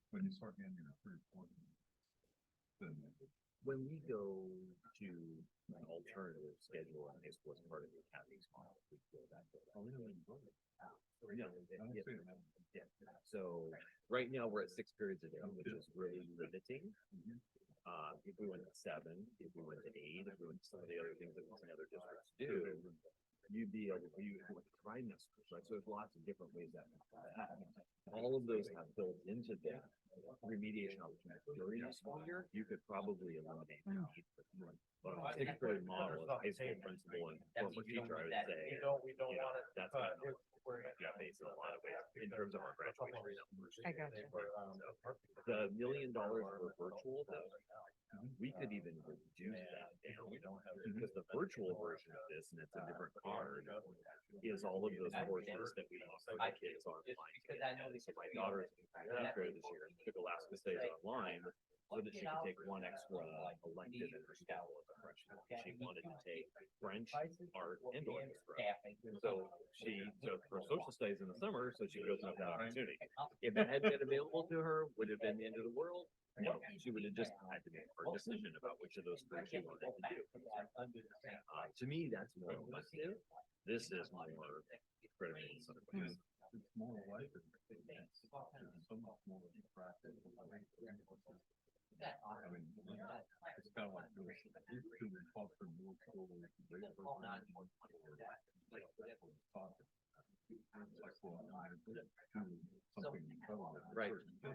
When you start getting your pretty important, then When we go to an alternative schedule in high school as part of the academy model, we feel that. Yeah. So right now we're at 6 periods a day, which is really limiting. If we went to 7, if we went to 8, if we went to some of the other things that some other districts do, you'd be able to try this, right? So there's lots of different ways that all of those have built into the remediation opportunities during the school year. You could probably eliminate the need for one. But on a 6 period model, as a high school principal and former teacher, I would say, that's kind of based in a lot of ways in terms of our graduation numbers. I got you. The $1 million for virtual, though, we could even reduce that down because the virtual version of this, and it's a different card, is all of those courses that we offer the kids online. So my daughter is in grade this year and took Alaska Stays online so that she could take one extra elective in her school as a freshman. She wanted to take French, art, and orchestra. So for social stays in the summer, so she goes up that opportunity. If that had been available to her, would it have been the end of the world? No, she would have just had to make her decision about which of those things she wanted to do. To me, that's more elective. This is more critical in some ways. it's more like it's so much more practical. I mean, It's kind of like this. These two are foster middle school, they first time or talk. It's like, well, something incredible. Right. It's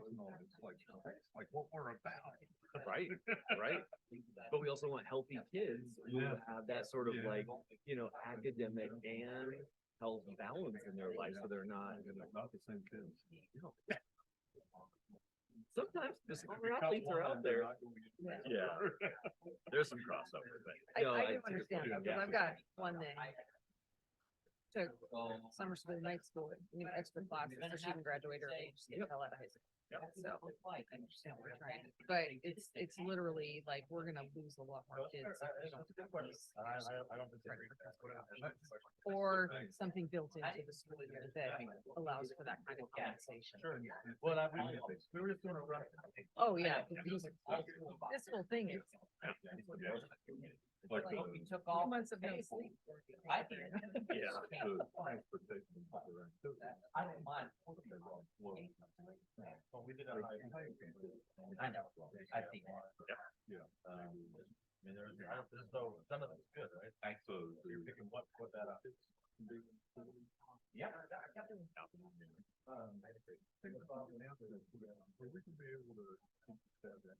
like what we're about. Right, right. But we also want healthy kids who Yeah. have that sort of Yeah. like, you know, academic and health balance in their life, so they're not. Not the same kids. Sometimes the smaller athletes are out there. Yeah. There's some crossover, but. no, I do it's- understand that, because yeah. I've got one that took summer school, night school, you know, extra classes, so she can graduate early, just get the hell out of high school. So, I understand what you're trying to, but it's literally like, we're gonna lose a lot more kids. if we don't do this. Or something built into the school year that allows for that kind of compensation. Well, we were just doing a run. Oh, yeah, this whole thing is. Like, Like, we took all months of no sleep. I did. Yeah. the transportation for their activities. I don't mind. Well, we did I know, I think. Yeah. I mean, there's no, none of it's good, right? So they're Picking what that up. Yeah. think about now that we can be able to have that.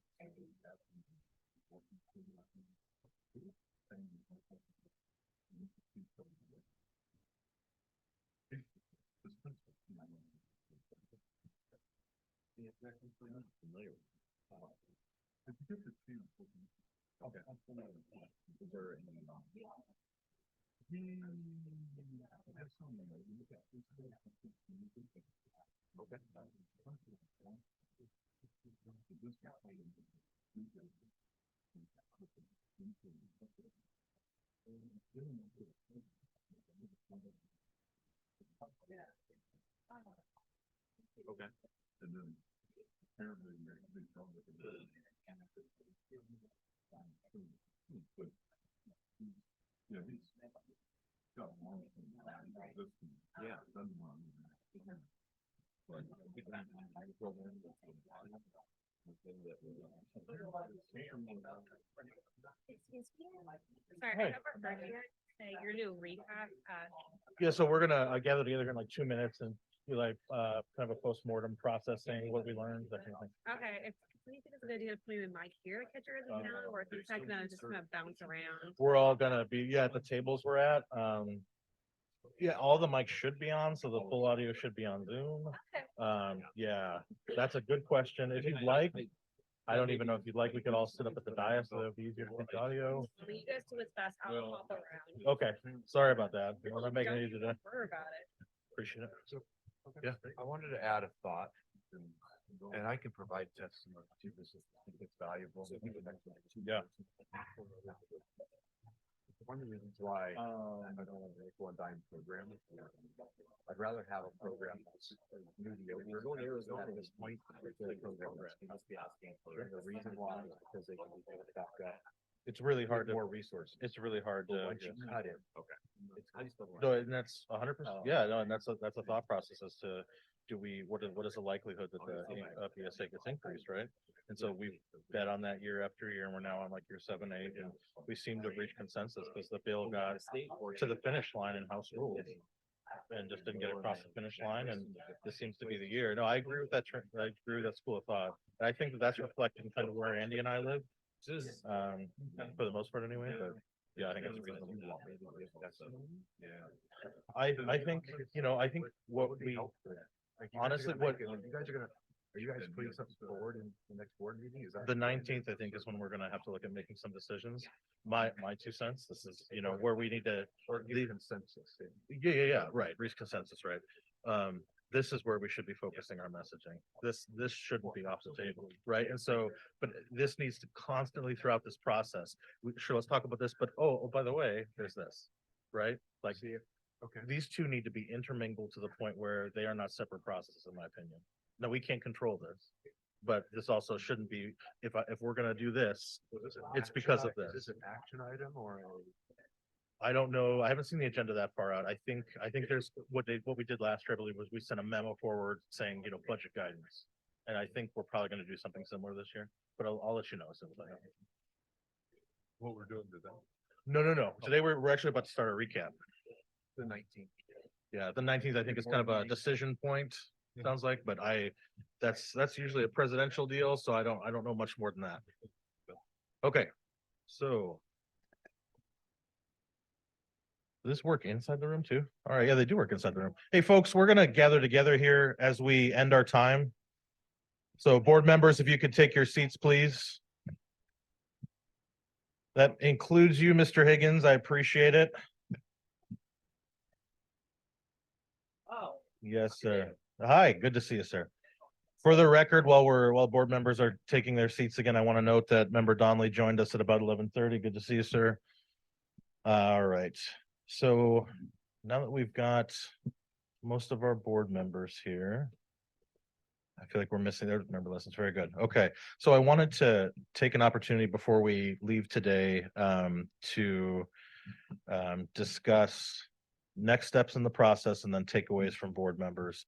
Okay. Is there any? Okay. And then apparently they tell me that. But, yeah, he's got one. Yeah. Doesn't want. But. Sorry, I never heard you say your new recap. Yeah, so we're gonna gather together in like 2 minutes and do like kind of a postmortem processing, what we learned, that kind of thing. Okay, if you think it's a good idea of putting the mic here to catch yours now, or if it's like gonna just kind of bounce around. We're all gonna be, at the tables we're at. Yeah, all the mics should be on, so the full audio should be on Zoom. Yeah, that's a good question. If you'd like, I don't even know if you'd like, we could all sit up at the dais, so it'd be easier to get the audio. I mean, you guys do what's best. I'll hop around. Okay, sorry about that. We're not making it easy to Worry about it. appreciate it. Yeah, I wanted to add a thought, and I can provide testimony to this if I think it's valuable. Yeah. One of the reasons why I don't want to make one dime program. I'd rather have a program that's mediocre at this point. The reason why is because they can be back up. It's really hard to, More resources. it's really hard But to. once you cut it. Okay. It's No, and that's 100%. Yeah, no, and that's a thought process as to, what is the likelihood that the PSA gets increased, right? And so we've bet on that year after year, and we're now on like year 7, 8, and we seem to have reached consensus because the bill got to the finish line in House rules and just didn't get across the finish line, and this seems to be the year. No, I agree with that. I agree with that school of thought. And I think that that's reflecting kind of where Andy and I live, for the most part anyway, but yeah, I think that's reasonable. I think, I think what we, honestly, what. Are you guys putting something forward in the next board meeting? Is that? The 19th, I think, is when we're gonna have to look at making some decisions. My 2 cents, this is, where we need to. Leave consensus. Yeah, right, reach consensus, right? This is where we should be focusing our messaging. This shouldn't be off the table, right? And so, but this needs to constantly throughout this process. Sure, let's talk about this, but oh, by the way, there's this, right? Like, Okay. these two need to be intermingled to the point where they are not separate processes, in my opinion. No, we can't control this, but this also shouldn't be, if we're gonna do this, it's because of Is this. this an action item or? I don't know. I haven't seen the agenda that far out. I think there's what we did last year, I believe, was we sent a memo forward saying, budget guidance. And I think we're probably gonna do something similar this year, but I'll let you know as soon as I know. What we're doing today, No. Today we're actually about to start a recap. the 19th. Yeah, the 19th, I think is kind of a decision point, sounds like, but that's usually a presidential deal, so I don't know much more than that. Okay, so. Does this work inside the room too? All right, yeah, they do work inside the room. Hey, folks, we're gonna gather together here as we end our time. So board members, if you could take your seats, please. That includes you, Mr. Higgins. I appreciate it. Oh. Yes, sir. Hi, good to see you, sir. For the record, while board members are taking their seats again, I want to note that member Donnelly joined us at about 11:30. Good to see you, sir. All right, so now that we've got most of our board members here, I feel like we're missing their member lessons. Very good. Okay, so I wanted to take an opportunity before we leave today to discuss next steps in the process and then takeaways from board members.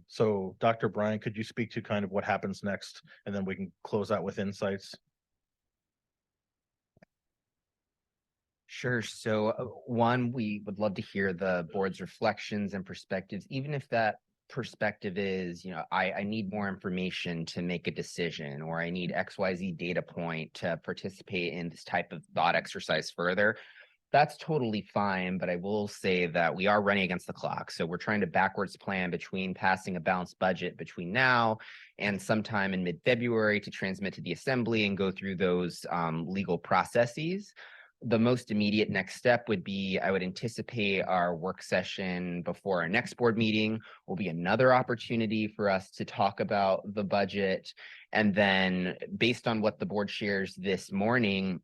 So Dr. Brian, could you speak to kind of what happens next, and then we can close out with insights? Sure. So one, we would love to hear the board's reflections and perspectives, even if that perspective is, I need more information to make a decision, or I need XYZ data point to participate in this type of thought exercise further. That's totally fine, but I will say that we are running against the clock. So we're trying to backwards plan between passing a balanced budget between now and sometime in mid-February to transmit to the assembly and go through those legal processes. The most immediate next step would be, I would anticipate our work session before our next board meeting will be another opportunity for us to talk about the budget. And then based on what the board shares this morning,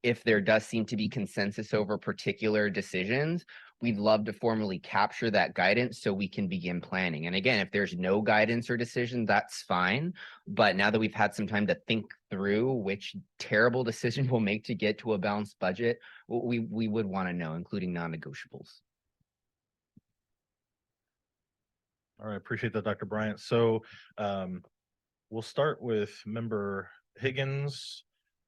if there does seem to be consensus over particular decisions, we'd love to formally capture that guidance so we can begin planning. And again, if there's no guidance or decision, that's fine. But now that we've had some time to think through which terrible decision we'll make to get to a balanced budget, we would want to know, including non-negotiables. All right, appreciate that, Dr. Bryant. So we'll start with member Higgins,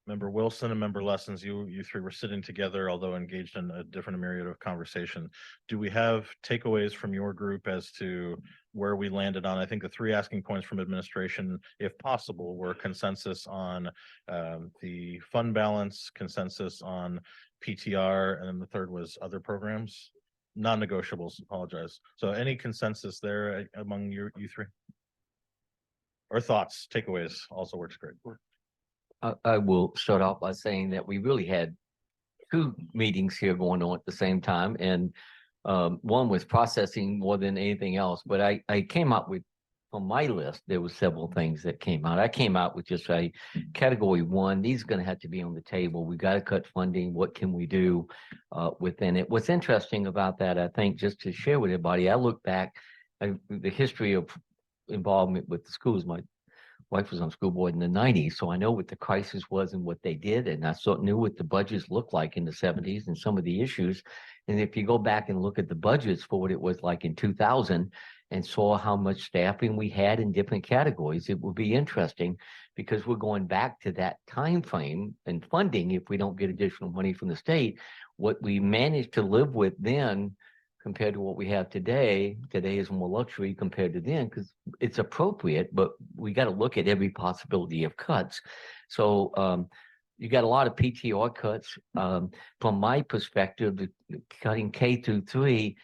member Wilson, and member Lessons. You three were sitting together, although engaged in a different myriad of conversation. Do we have takeaways from your group as to where we landed on? I think the three asking points from administration, if possible, were consensus on the fund balance, consensus on PTR, and then the third was other programs. Non-negotiables, apologize. So any consensus there among you three? Or thoughts, takeaways also works great. I will start off by saying that we really had two meetings here going on at the same time, and one was processing more than anything else. But I came up with, on my list, there were several things that came out. I came out with just a category one. These are going to have to be on the table. We got to cut funding. What can we do within it? What's interesting about that, I think, just to share with everybody, I look back at the history of involvement with the schools. My wife was on school board in the 90s, so I know what the crisis was and what they did, and I sort of knew what the budgets looked like in the 70s and some of the issues. And if you go back and look at the budgets for what it was like in 2000 and saw how much staffing we had in different categories, it would be interesting, because we're going back to that time frame and funding. If we don't get additional money from the state, what we managed to live with then compared to what we have today is more luxury compared to then, because it's appropriate, but we got to look at every possibility of cuts. So you got a lot of PTR cuts. From my perspective, cutting K through 3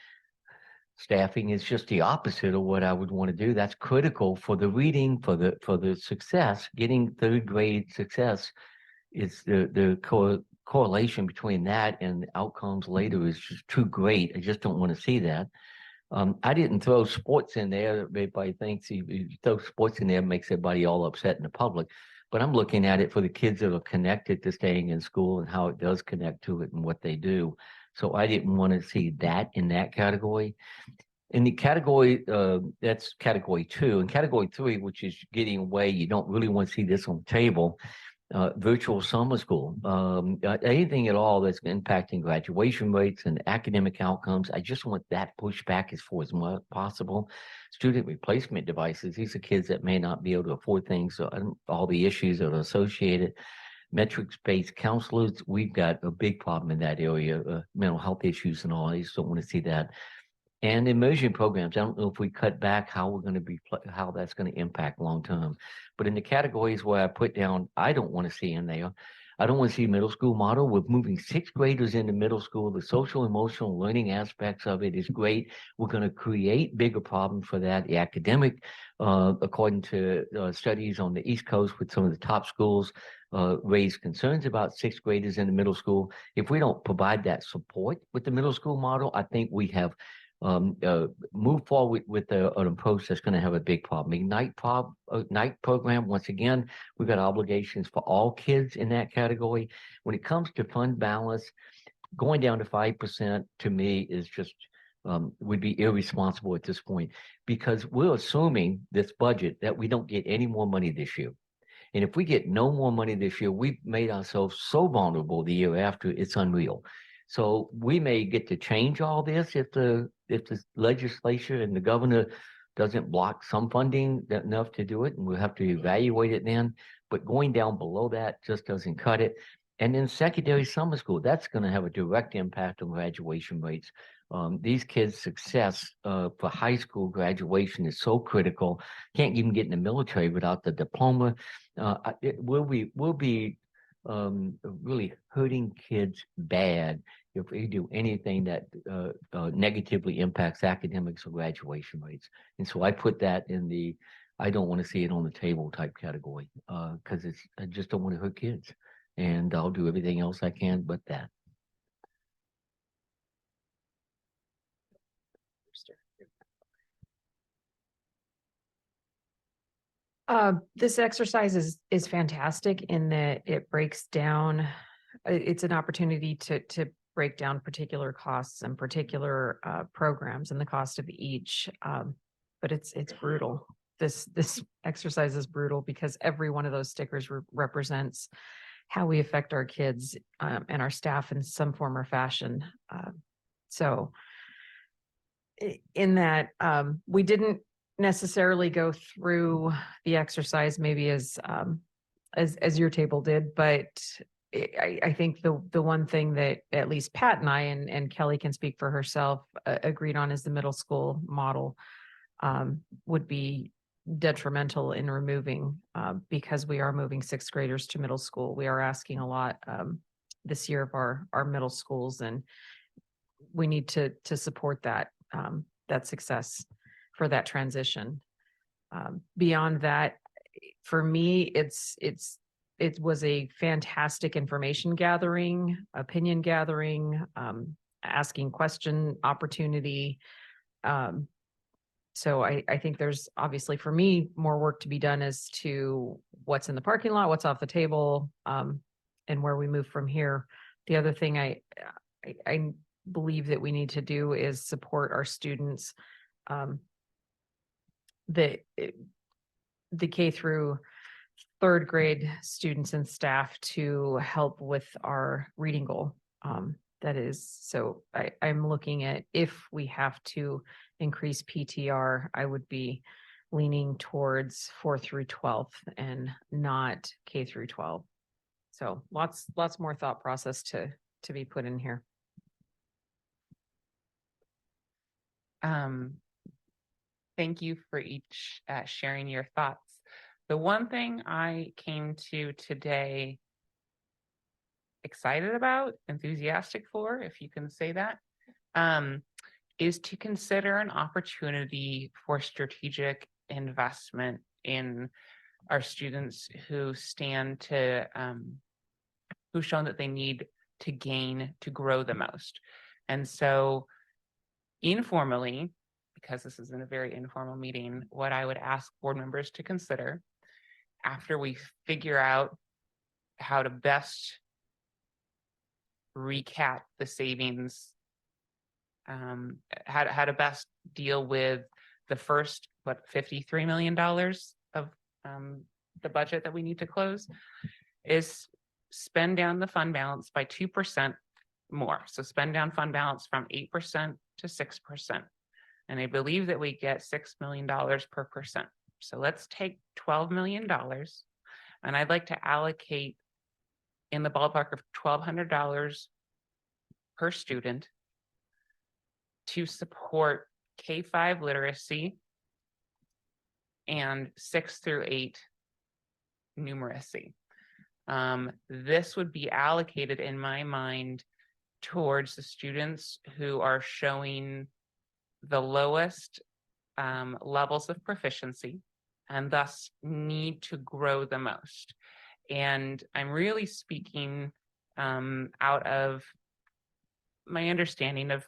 staffing is just the opposite of what I would want to do. That's critical for the reading, for the success. Getting third grade success is the correlation between that and outcomes later is just too great. I just don't want to see that. I didn't throw sports in there. Everybody thinks you throw sports in there, makes everybody all upset in the public. But I'm looking at it for the kids that are connected to staying in school and how it does connect to it and what they do. So I didn't want to see that in that category. In the category, that's category 2. And category 3, which is getting away, you don't really want to see this on the table. Virtual summer school, anything at all that's impacting graduation rates and academic outcomes. I just want that pushed back as far as possible. Student replacement devices, these are kids that may not be able to afford things, so all the issues that are associated. metrics-based counselors. We've got a big problem in that area, mental health issues and all. I just don't want to see that. And immersion programs, I don't know if we cut back how we're going to be, how that's going to impact long-term. But in the categories where I put down, I don't want to see in there, I don't want to see middle school model. We're moving sixth graders into middle school. The social emotional learning aspects of it is great. We're going to create bigger problems for that. The academic, according to studies on the East Coast with some of the top schools, raise concerns about sixth graders in the middle school. If we don't provide that support with the middle school model, I think we have move forward with an approach that's going to have a big problem. Ignite program, once again, we've got obligations for all kids in that category. When it comes to fund balance, going down to 5% to me is just would be irresponsible at this point, because we're assuming this budget that we don't get any more money this year. And if we get no more money this year, we've made ourselves so vulnerable the year after, it's unreal. So we may get to change all this if the legislature and the governor doesn't block some funding enough to do it, and we'll have to evaluate it then. But going down below that just doesn't cut it. And then secondary summer school, that's going to have a direct impact on graduation rates. These kids' success for high school graduation is so critical. Can't even get in the military without the diploma. We'll be really hurting kids bad if we do anything that negatively impacts academics or graduation rates. And so I put that in the I don't want to see it on the table type category, because I just don't want to hurt kids, and I'll do everything else I can but that. This exercise is fantastic in that it breaks down, it's an opportunity to break down particular costs and particular programs and the cost of each. But it's brutal. This exercise is brutal because every one of those stickers represents how we affect our kids and our staff in some form or fashion. So in that, we didn't necessarily go through the exercise maybe as your table did, but I think the one thing that at least Pat and I and Kelly can speak for herself agreed on is the middle school model would be detrimental in removing because we are moving sixth graders to middle school. We are asking a lot this year of our middle schools, and we need to support that success for that transition. Beyond that, for me, it was a fantastic information gathering, opinion gathering, asking question opportunity. So I think there's obviously for me more work to be done as to what's in the parking lot, what's off the table, and where we move from here. The other thing I believe that we need to do is support our students, the K through third grade students and staff to help with our reading goal. That is, so I'm looking at if we have to increase PTR, I would be leaning towards 4th through 12th and not K through 12. So lots more thought process to be put in here. Thank you for each sharing your thoughts. The one thing I came to today excited about, enthusiastic for, if you can say that, is to consider an opportunity for strategic investment in our students who stand to, who've shown that they need to gain to grow the most. And so informally, because this is in a very informal meeting, what I would ask board members to consider after we figure out how to best recap the savings, how to best deal with the first, $53 million of the budget that we need to close, is spend down the fund balance by 2% more. So spend down fund balance from 8% to 6%. And I believe that we get $6 million per percent. So let's take $12 million, and I'd like to allocate in the ballpark of $1,200 per student to support K-5 literacy and 6 through 8 numeracy. This would be allocated in my mind towards the students who are showing the lowest levels of proficiency and thus need to grow the most. And I'm really speaking out of my understanding of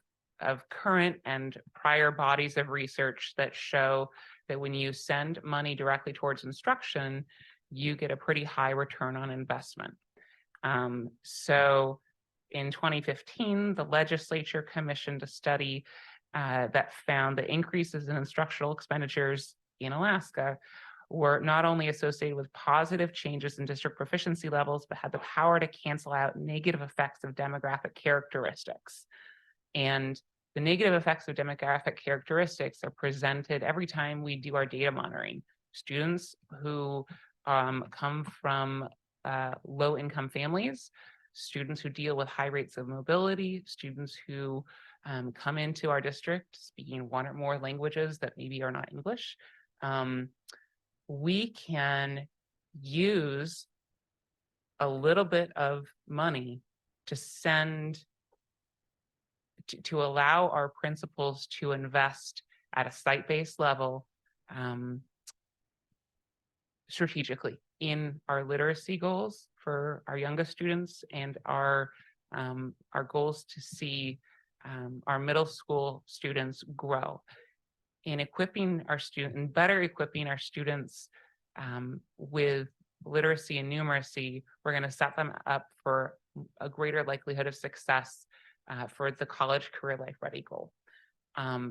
current and prior bodies of research that show that when you send money directly towards instruction, you get a pretty high return on investment. So in 2015, the legislature commissioned a study that found that increases in instructional expenditures in Alaska were not only associated with positive changes in district proficiency levels, but had the power to cancel out negative effects of demographic characteristics. And the negative effects of demographic characteristics are presented every time we do our data monitoring. Students who come from low-income families, students who deal with high rates of mobility, students who come into our district speaking one or more languages that maybe are not English. We can use a little bit of money to send, to allow our principals to invest at a site-based level strategically in our literacy goals for our youngest students and our goals to see our middle school students grow. In equipping our students, better equipping our students with literacy and numeracy, we're going to set them up for a greater likelihood of success for the college career life ready goal.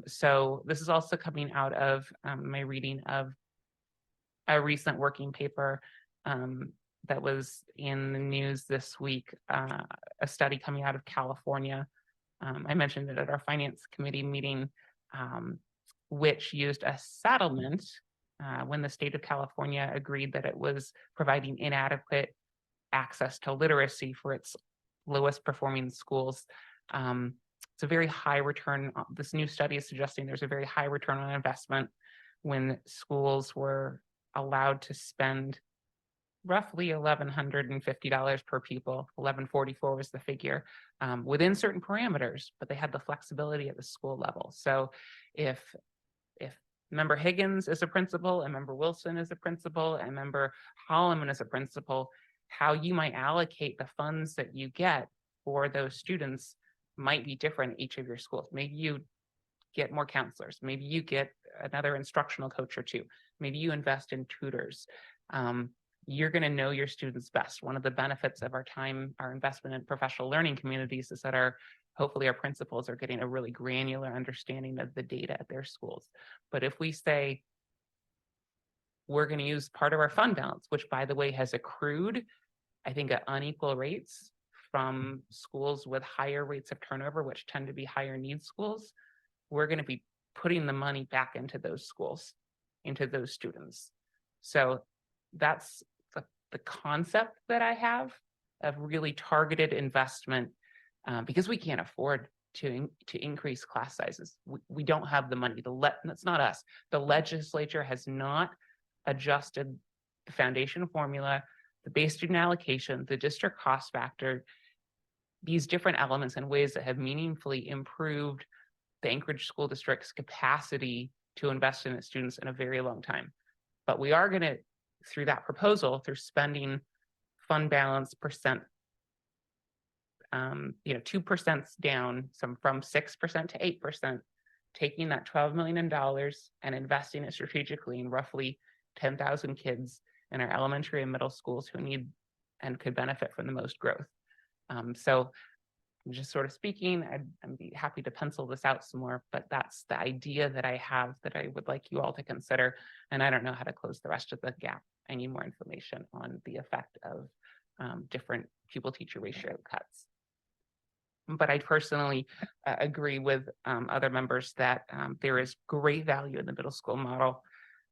So this is also coming out of my reading of a recent working paper that was in the news this week, a study coming out of California. I mentioned it at our finance committee meeting, which used a settlement when the state of California agreed that it was providing inadequate access to literacy for its lowest performing schools. It's a very high return. This new study is suggesting there's a very high return on investment when schools were allowed to spend roughly $1,150 per pupil. $1,144 was the figure within certain parameters, but they had the flexibility at the school level. So if Member Higgins is a principal and Member Wilson is a principal and Member Holloman is a principal, how you might allocate the funds that you get for those students might be different in each of your schools. Maybe you get more counselors. Maybe you get another instructional coach or two. Maybe you invest in tutors. You're going to know your students best. One of the benefits of our time, our investment in professional learning communities is that hopefully our principals are getting a really granular understanding of the data at their schools. But if we say, we're going to use part of our fund balance, which by the way has accrued, I think at unequal rates from schools with higher rates of turnover, which tend to be higher needs schools, we're going to be putting the money back into those schools, into those students. So that's the concept that I have of really targeted investment because we can't afford to increase class sizes. We don't have the money. That's not us. The legislature has not adjusted the foundation formula, the base student allocation, the district cost factor, these different elements in ways that have meaningfully improved the Anchorage School District's capacity to invest in its students in a very long time. But we are going to, through that proposal, through spending fund balance percent, 2% down, from 6% to 8%, taking that $12 million and investing it strategically in roughly 10,000 kids in our elementary and middle schools who need and could benefit from the most growth. So I'm just sort of speaking, I'd be happy to pencil this out some more, but that's the idea that I have that I would like you all to consider. And I don't know how to close the rest of the gap. I need more information on the effect of different pupil-teacher ratio cuts. But I personally agree with other members that there is great value in the middle school model.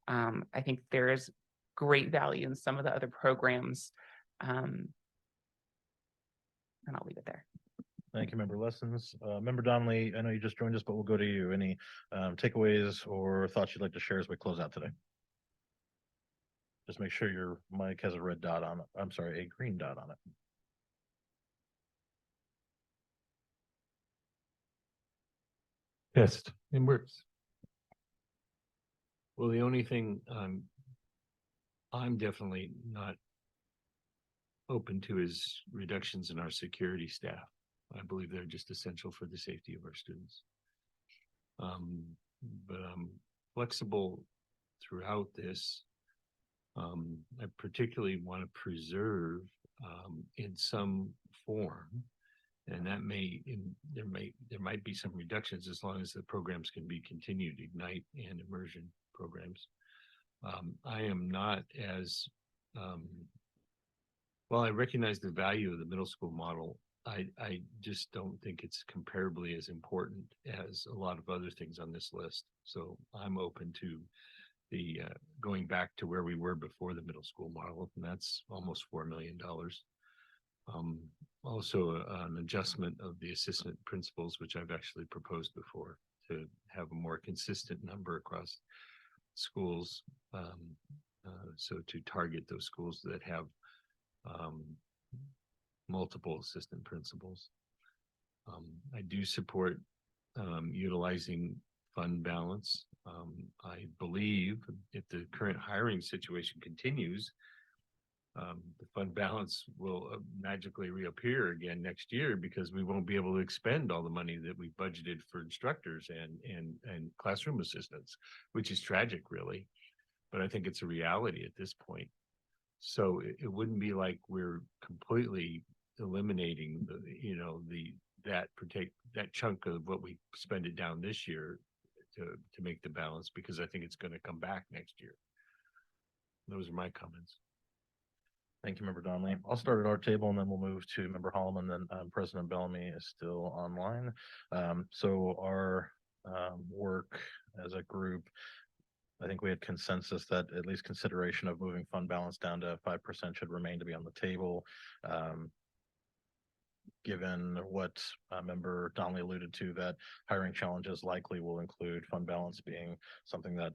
I think there is great value in some of the other programs. And I'll leave it there. Thank you, Member Lessons. Member Donnelly, I know you just joined us, but we'll go to you. Any takeaways or thoughts you'd like to share as we close out today? Just make sure your mic has a red dot on it. I'm sorry, a green dot on it. Test, it works. Well, the only thing I'm definitely not open to is reductions in our security staff. I believe they're just essential for the safety of our students. But I'm flexible throughout this. I particularly want to preserve in some form, and that there might be some reductions as long as the programs can be continued, Ignite and immersion programs. I am not as well, I recognize the value of the middle school model. I just don't think it's comparably as important as a lot of other things on this list. So I'm open to the going back to where we were before the middle school model, and that's almost $4 million. Also an adjustment of the assistant principals, which I've actually proposed before, to have a more consistent number across schools. So to target those schools that have multiple assistant principals. I do support utilizing fund balance. I believe if the current hiring situation continues, the fund balance will magically reappear again next year because we won't be able to expend all the money that we budgeted for instructors and classroom assistants, which is tragic, really. But I think it's a reality at this point. So it wouldn't be like we're completely eliminating that chunk of what we spend it down this year to make the balance, because I think it's going to come back next year. Those are my comments. Thank you, Member Donnelly. I'll start at our table and then we'll move to Member Holloman. Then President Bellamy is still online. So our work as a group, I think we had consensus that at least consideration of moving fund balance down to 5% should remain to be on the table. Given what Member Donnelly alluded to, that hiring challenges likely will include fund balance being something that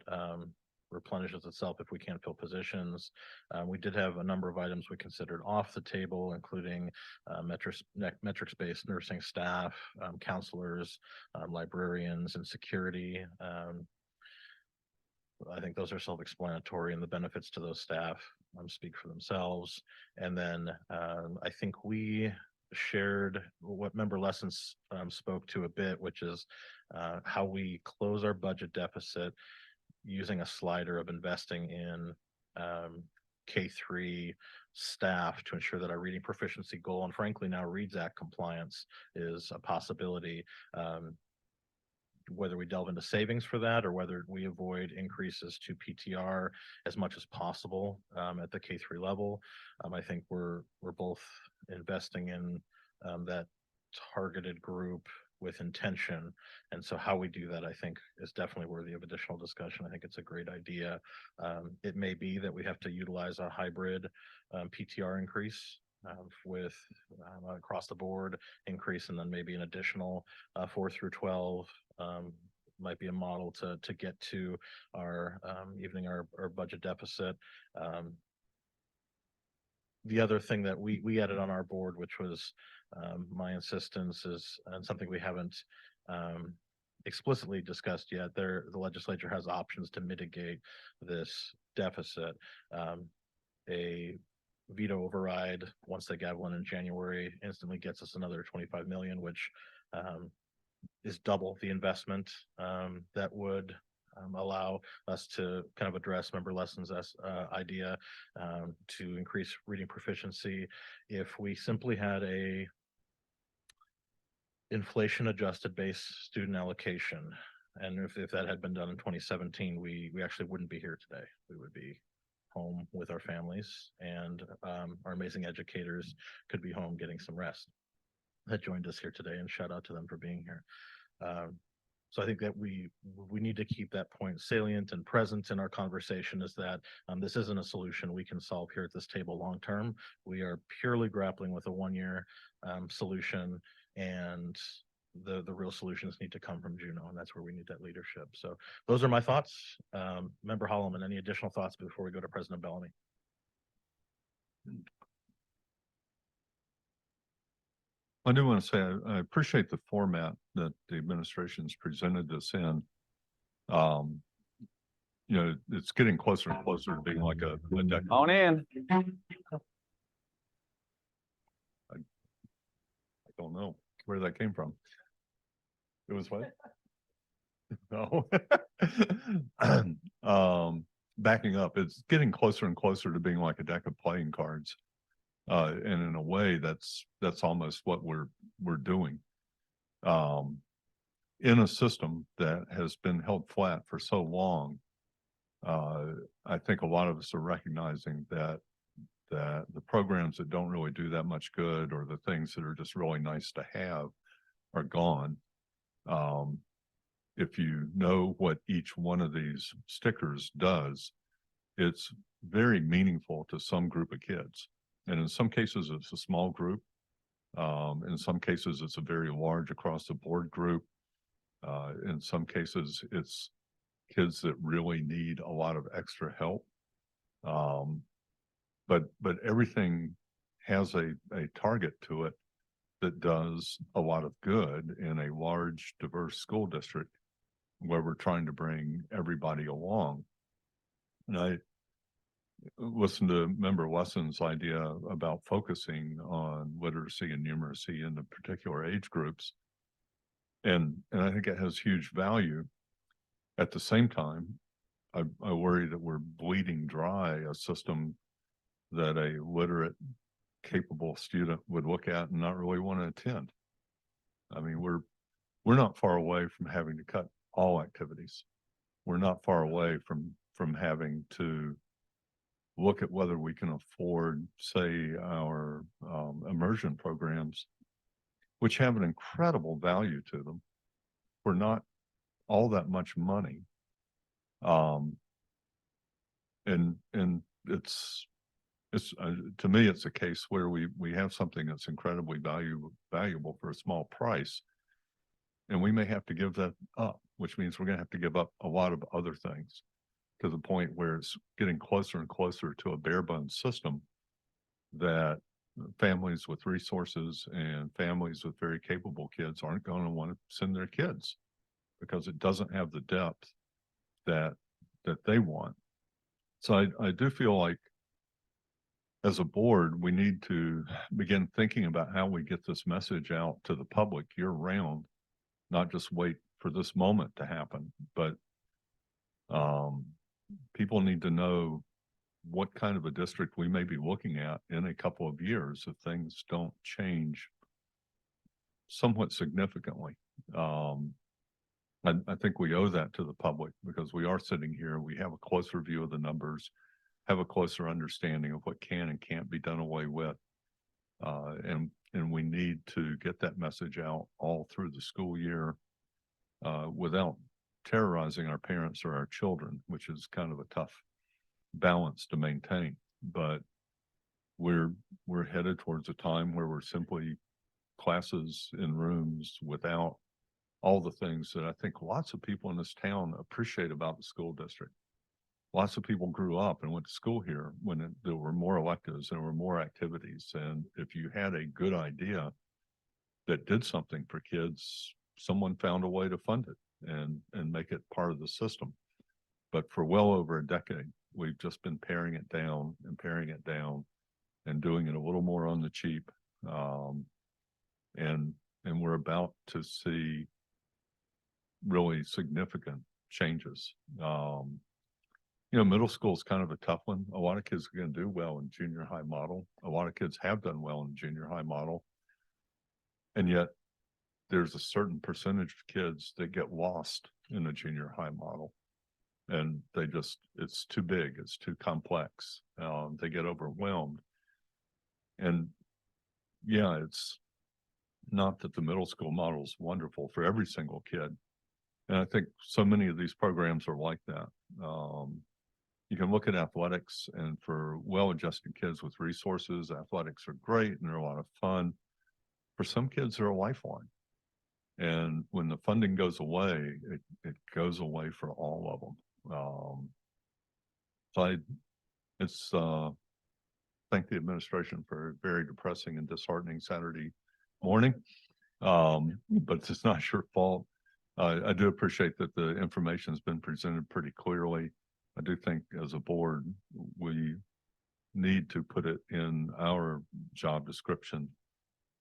replenishes itself if we can't fill positions. We did have a number of items we considered off the table, including metrics-based nursing staff, counselors, librarians, and security. I think those are self-explanatory, and the benefits to those staff speak for themselves. And then I think we shared what Member Lessons spoke to a bit, which is how we close our budget deficit using a slider of investing in K-3 staff to ensure that our reading proficiency goal, and frankly now Reads Act compliance, is a possibility. Whether we delve into savings for that or whether we avoid increases to PTR as much as possible at the K-3 level, I think we're both investing in that targeted group with intention. And so how we do that, I think, is definitely worthy of additional discussion. I think it's a great idea. It may be that we have to utilize a hybrid PTR increase with across the board increase, and then maybe an additional 4 through 12 might be a model to get to our evening our budget deficit. The other thing that we added on our board, which was my insistence, is and something we haven't explicitly discussed yet. The legislature has options to mitigate this deficit. A veto override, once they gavel in January, instantly gets us another 25 million, which is double the investment that would allow us to kind of address Member Lessons' idea to increase reading proficiency. If we simply had a inflation adjusted base student allocation, and if that had been done in 2017, we actually wouldn't be here today. We would be home with our families, and our amazing educators could be home getting some rest that joined us here today, and shout out to them for being here. So I think that we need to keep that point salient and present in our conversation, is that this isn't a solution we can solve here at this table long term. We are purely grappling with a 1-year solution, and the real solutions need to come from Juneau, and that's where we need that leadership. So those are my thoughts. Member Holloman, any additional thoughts before we go to President Bellamy? I do want to say I appreciate the format that the administration's presented this in. It's getting closer and closer to being like a decade. On in. I don't know where that came from. It was what? No. Backing up, it's getting closer and closer to being like a deck of playing cards. And in a way, that's almost what we're doing. In a system that has been held flat for so long, I think a lot of us are recognizing that the programs that don't really do that much good, or the things that are just really nice to have, are gone. If you know what each one of these stickers does, it's very meaningful to some group of kids. And in some cases, it's a small group. In some cases, it's a very large across the board group. In some cases, it's kids that really need a lot of extra help. But everything has a target to it that does a lot of good in a large, diverse school district where we're trying to bring everybody along. And I listened to Member Lesson's idea about focusing on literacy and numeracy in the particular age groups. And I think it has huge value. At the same time, I worry that we're bleeding dry a system that a literate, capable student would look at and not really want to attend. I mean, we're not far away from having to cut all activities. We're not far away from having to look at whether we can afford, say, our immersion programs, which have an incredible value to them, for not all that much money. And it's to me, it's a case where we have something that's incredibly valuable for a small price, and we may have to give that up, which means we're going to have to give up a lot of other things, to the point where it's getting closer and closer to a bare bones system that families with resources and families with very capable kids aren't going to want to send their kids, because it doesn't have the depth that they want. So I do feel like, as a board, we need to begin thinking about how we get this message out to the public year round, not just wait for this moment to happen, but people need to know what kind of a district we may be looking at in a couple of years if things don't change somewhat significantly. I think we owe that to the public, because we are sitting here, we have a closer view of the numbers, have a closer understanding of what can and can't be done away with. And we need to get that message out all through the school year without terrorizing our parents or our children, which is kind of a tough balance to maintain. But we're headed towards a time where we're simply classes in rooms without all the things that I think lots of people in this town appreciate about the school district. Lots of people grew up and went to school here when there were more electives and there were more activities. And if you had a good idea that did something for kids, someone found a way to fund it and make it part of the system. But for well over a decade, we've just been paring it down and doing it a little more on the cheap. And we're about to see really significant changes. Middle school is kind of a tough one. A lot of kids are going to do well in junior high model. A lot of kids have done well in junior high model. And yet there's a certain percentage of kids that get lost in the junior high model. And it's too big, it's too complex. They get overwhelmed. And yeah, it's not that the middle school model is wonderful for every single kid, And I think so many of these programs are like that. You can look at athletics, and for well-adjusted kids with resources, athletics are great and they're a lot of fun. For some kids, they're a lifeline. And when the funding goes away, it goes away for all of them. Thank the administration for a very depressing and disheartening Saturday morning. But it's not your fault. I do appreciate that the information has been presented pretty clearly. I do think as a board, we need to put it in our job description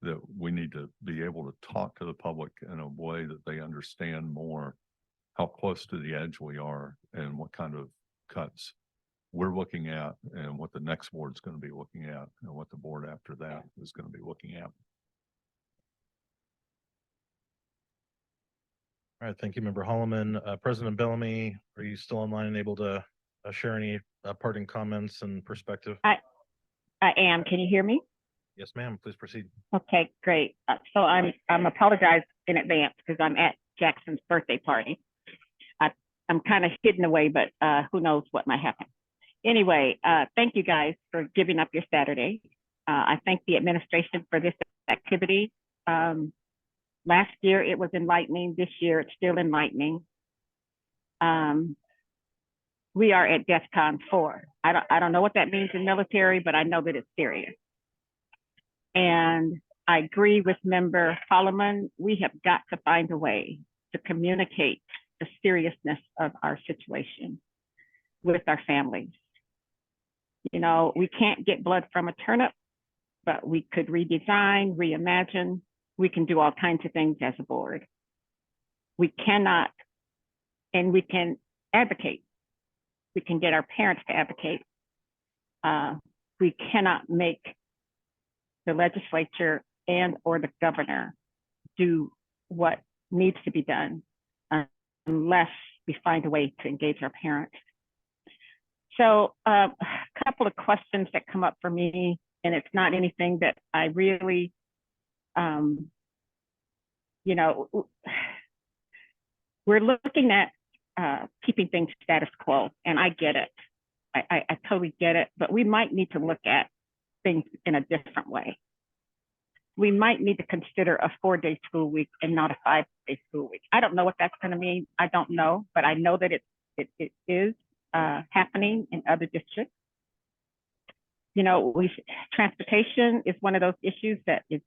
that we need to be able to talk to the public in a way that they understand more how close to the edge we are and what kind of cuts we're looking at and what the next board's going to be looking at and what the board after that is going to be looking at. All right, thank you, Member Holloman. President Bellamy, are you still online and able to share any parting comments and perspective? I am. Can you hear me? Yes, ma'am. Please proceed. Okay, great. So I'm apologize in advance because I'm at Jackson's birthday party. I'm kind of hidden away, but who knows what might happen. Anyway, thank you guys for giving up your Saturday. I thank the administration for this activity. Last year it was enlightening. This year it's still enlightening. We are at DEFCON 4. I don't know what that means in military, but I know that it's serious. And I agree with Member Holloman. We have got to find a way to communicate the seriousness of our situation with our families. You know, we can't get blood from a turnip, but we could redesign, reimagine. We can do all kinds of things as a board. We cannot, and we can advocate. We can get our parents to advocate. We cannot make the legislature and or the governor do what needs to be done unless we find a way to engage our parents. So a couple of questions that come up for me, and it's not anything that I really, you know, we're looking at keeping things status quo, and I get it. I totally get it, but we might need to look at things in a different way. We might need to consider a 4-day school week and not a 5-day school week. I don't know what that's going to mean. I don't know, but I know that it is happening in other districts. You know, transportation is one of those issues that is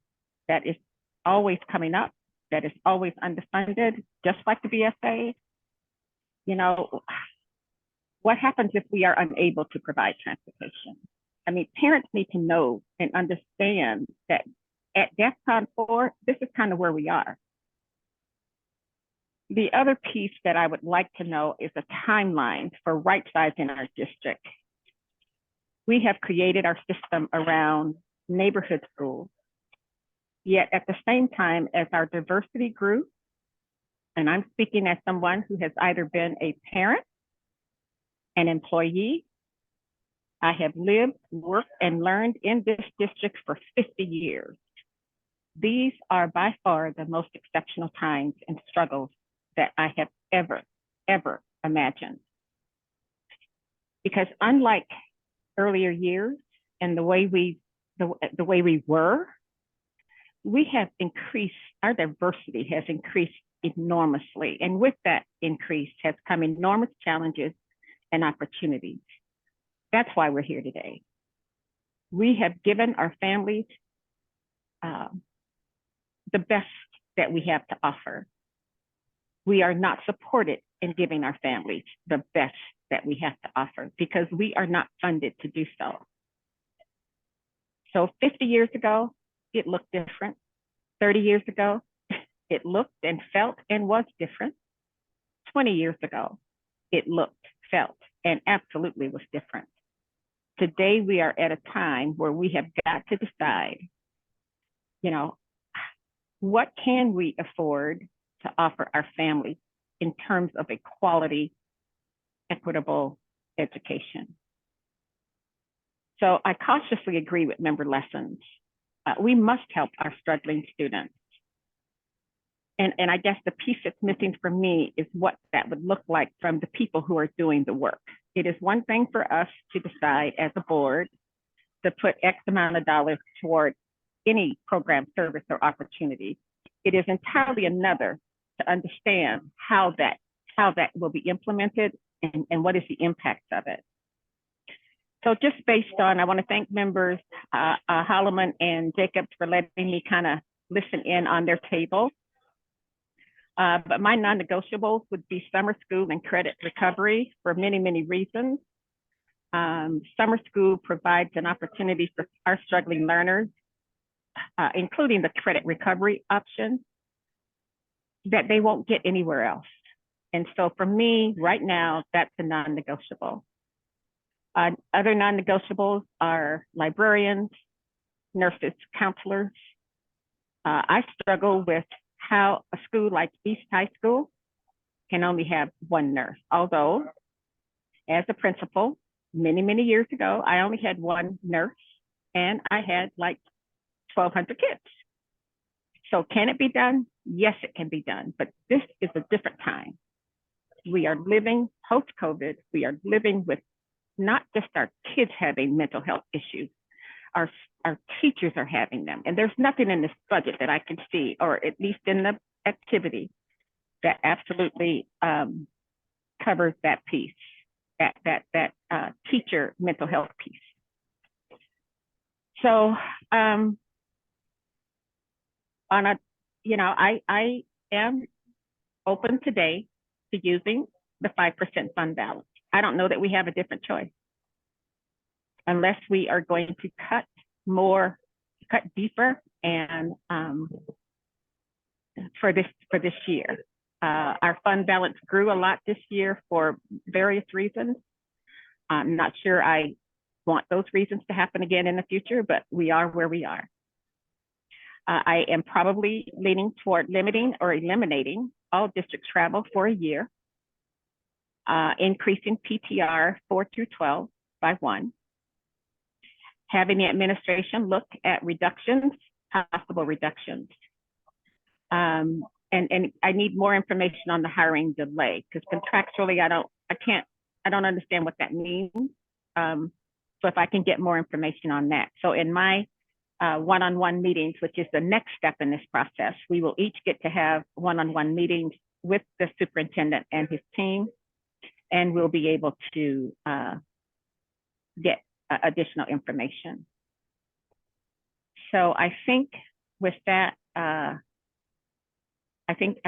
always coming up, that is always underfunded, just like the BSA. You know, what happens if we are unable to provide transportation? I mean, parents need to know and understand that at DEFCON 4, this is kind of where we are. The other piece that I would like to know is a timeline for right sizing our district. We have created our system around neighborhood schools, yet at the same time as our diversity grew, and I'm speaking as someone who has either been a parent, an employee, I have lived, worked, and learned in this district for 50 years. These are by far the most exceptional times and struggles that I have ever imagined. Because unlike earlier years and the way we were, we have increased, our diversity has increased enormously. And with that increase has come enormous challenges and opportunities. That's why we're here today. We have given our families the best that we have to offer. We are not supported in giving our families the best that we have to offer because we are not funded to do so. So 50 years ago, it looked different. 30 years ago, it looked and felt and was different. 20 years ago, it looked, felt, and absolutely was different. Today, we are at a time where we have got to decide, you know, what can we afford to offer our families in terms of a quality, equitable education? So I cautiously agree with Member Lessons. We must help our struggling students. and I guess the piece that's missing for me is what that would look like from the people who are doing the work. It is one thing for us to decide as a board to put X amount of dollars toward any program, service, or opportunity. It is entirely another to understand how that will be implemented and what is the impact of it. So just based on, I want to thank members Holloman and Jacobs for letting me kind of listen in on their table. But my non-negotiables would be summer school and credit recovery for many, many reasons. Summer school provides an opportunity for our struggling learners, including the credit recovery option, that they won't get anywhere else. And so for me, right now, that's a non-negotiable. Other non-negotiables are librarians, nurses, counselors. I struggle with how a school like East High School can only have one nurse. Although, as a principal, many, many years ago, I only had one nurse and I had like 1,200 kids. So can it be done? Yes, it can be done, but this is a different time. We are living post-COVID. We are living with not just our kids having mental health issues, our teachers are having them. And there's nothing in this budget that I can see, or at least in the activity, that absolutely covers that piece, that teacher mental health piece. So on a, I am open today to using the 5% fund balance. I don't know that we have a different choice unless we are going to cut deeper and for this year. Our fund balance grew a lot this year for various reasons. I'm not sure I want those reasons to happen again in the future, but we are where we are. I am probably leaning toward limiting or eliminating all district travel for a year, increasing PTR 4 through 12 by 1, having the administration look at reductions, possible reductions. And I need more information on the hiring delay, because contractually, I don't understand what that means. So if I can get more information on that. So in my one-on-one meetings, which is the next step in this process, we will each get to have one-on-one meetings with the superintendent and his team, and we'll be able to get additional information. So I think with that, I think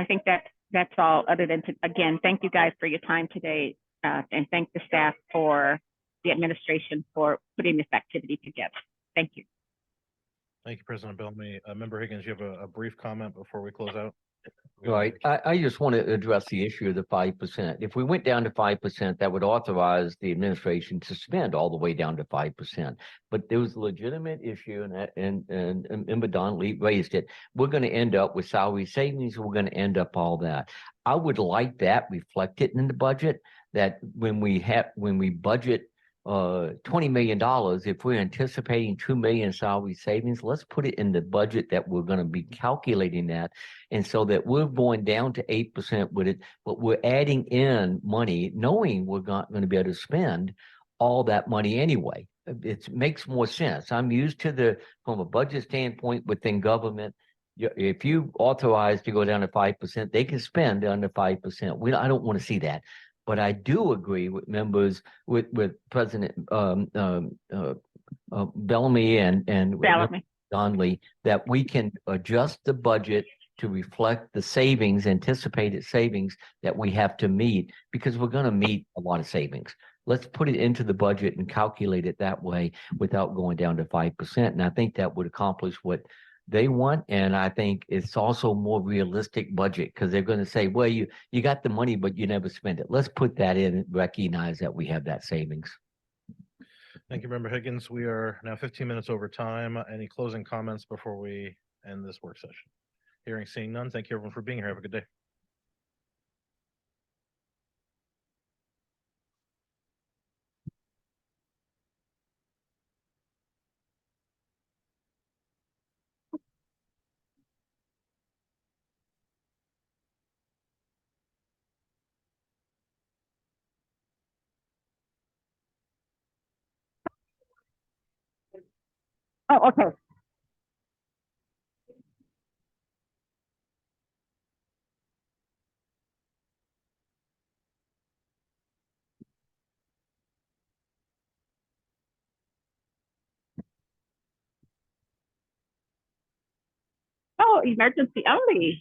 that's all, other than to, again, thank you guys for your time today, and thank the staff for the administration for putting this activity together. Thank you. Thank you, President Bellamy. Member Higgins, you have a brief comment before we close out? Right. I just want to address the issue of the 5%. If we went down to 5%, that would authorize the administration to spend all the way down to 5%. But there was a legitimate issue, and Member Donnelly raised it. We're going to end up with salary savings. We're going to end up all that. I would like that reflected in the budget, that when we budget $20 million, if we're anticipating $2 million salary savings, let's put it in the budget that we're going to be calculating that. And so that we're going down to 8% with it, but we're adding in money, knowing we're not going to be able to spend all that money anyway. It makes more sense. I'm used to from a budget standpoint within government, if you authorize to go down to 5%, they can spend under 5%. I don't want to see that. But I do agree with members, with President Bellamy and Donnelly, that we can adjust the budget to reflect the savings, anticipated savings that we have to meet, because we're going to meet a lot of savings. Let's put it into the budget and calculate it that way without going down to 5%. And I think that would accomplish what they want. And I think it's also more realistic budget, because they're going to say, well, you got the money, but you never spend it. Let's put that in and recognize that we have that savings. Thank you, Member Higgins. We are now 15 minutes over time. Any closing comments before we end this work session? Hearing, seeing none. Thank you, everyone, for being here. Have a good day. Oh, okay. Oh, emergency only.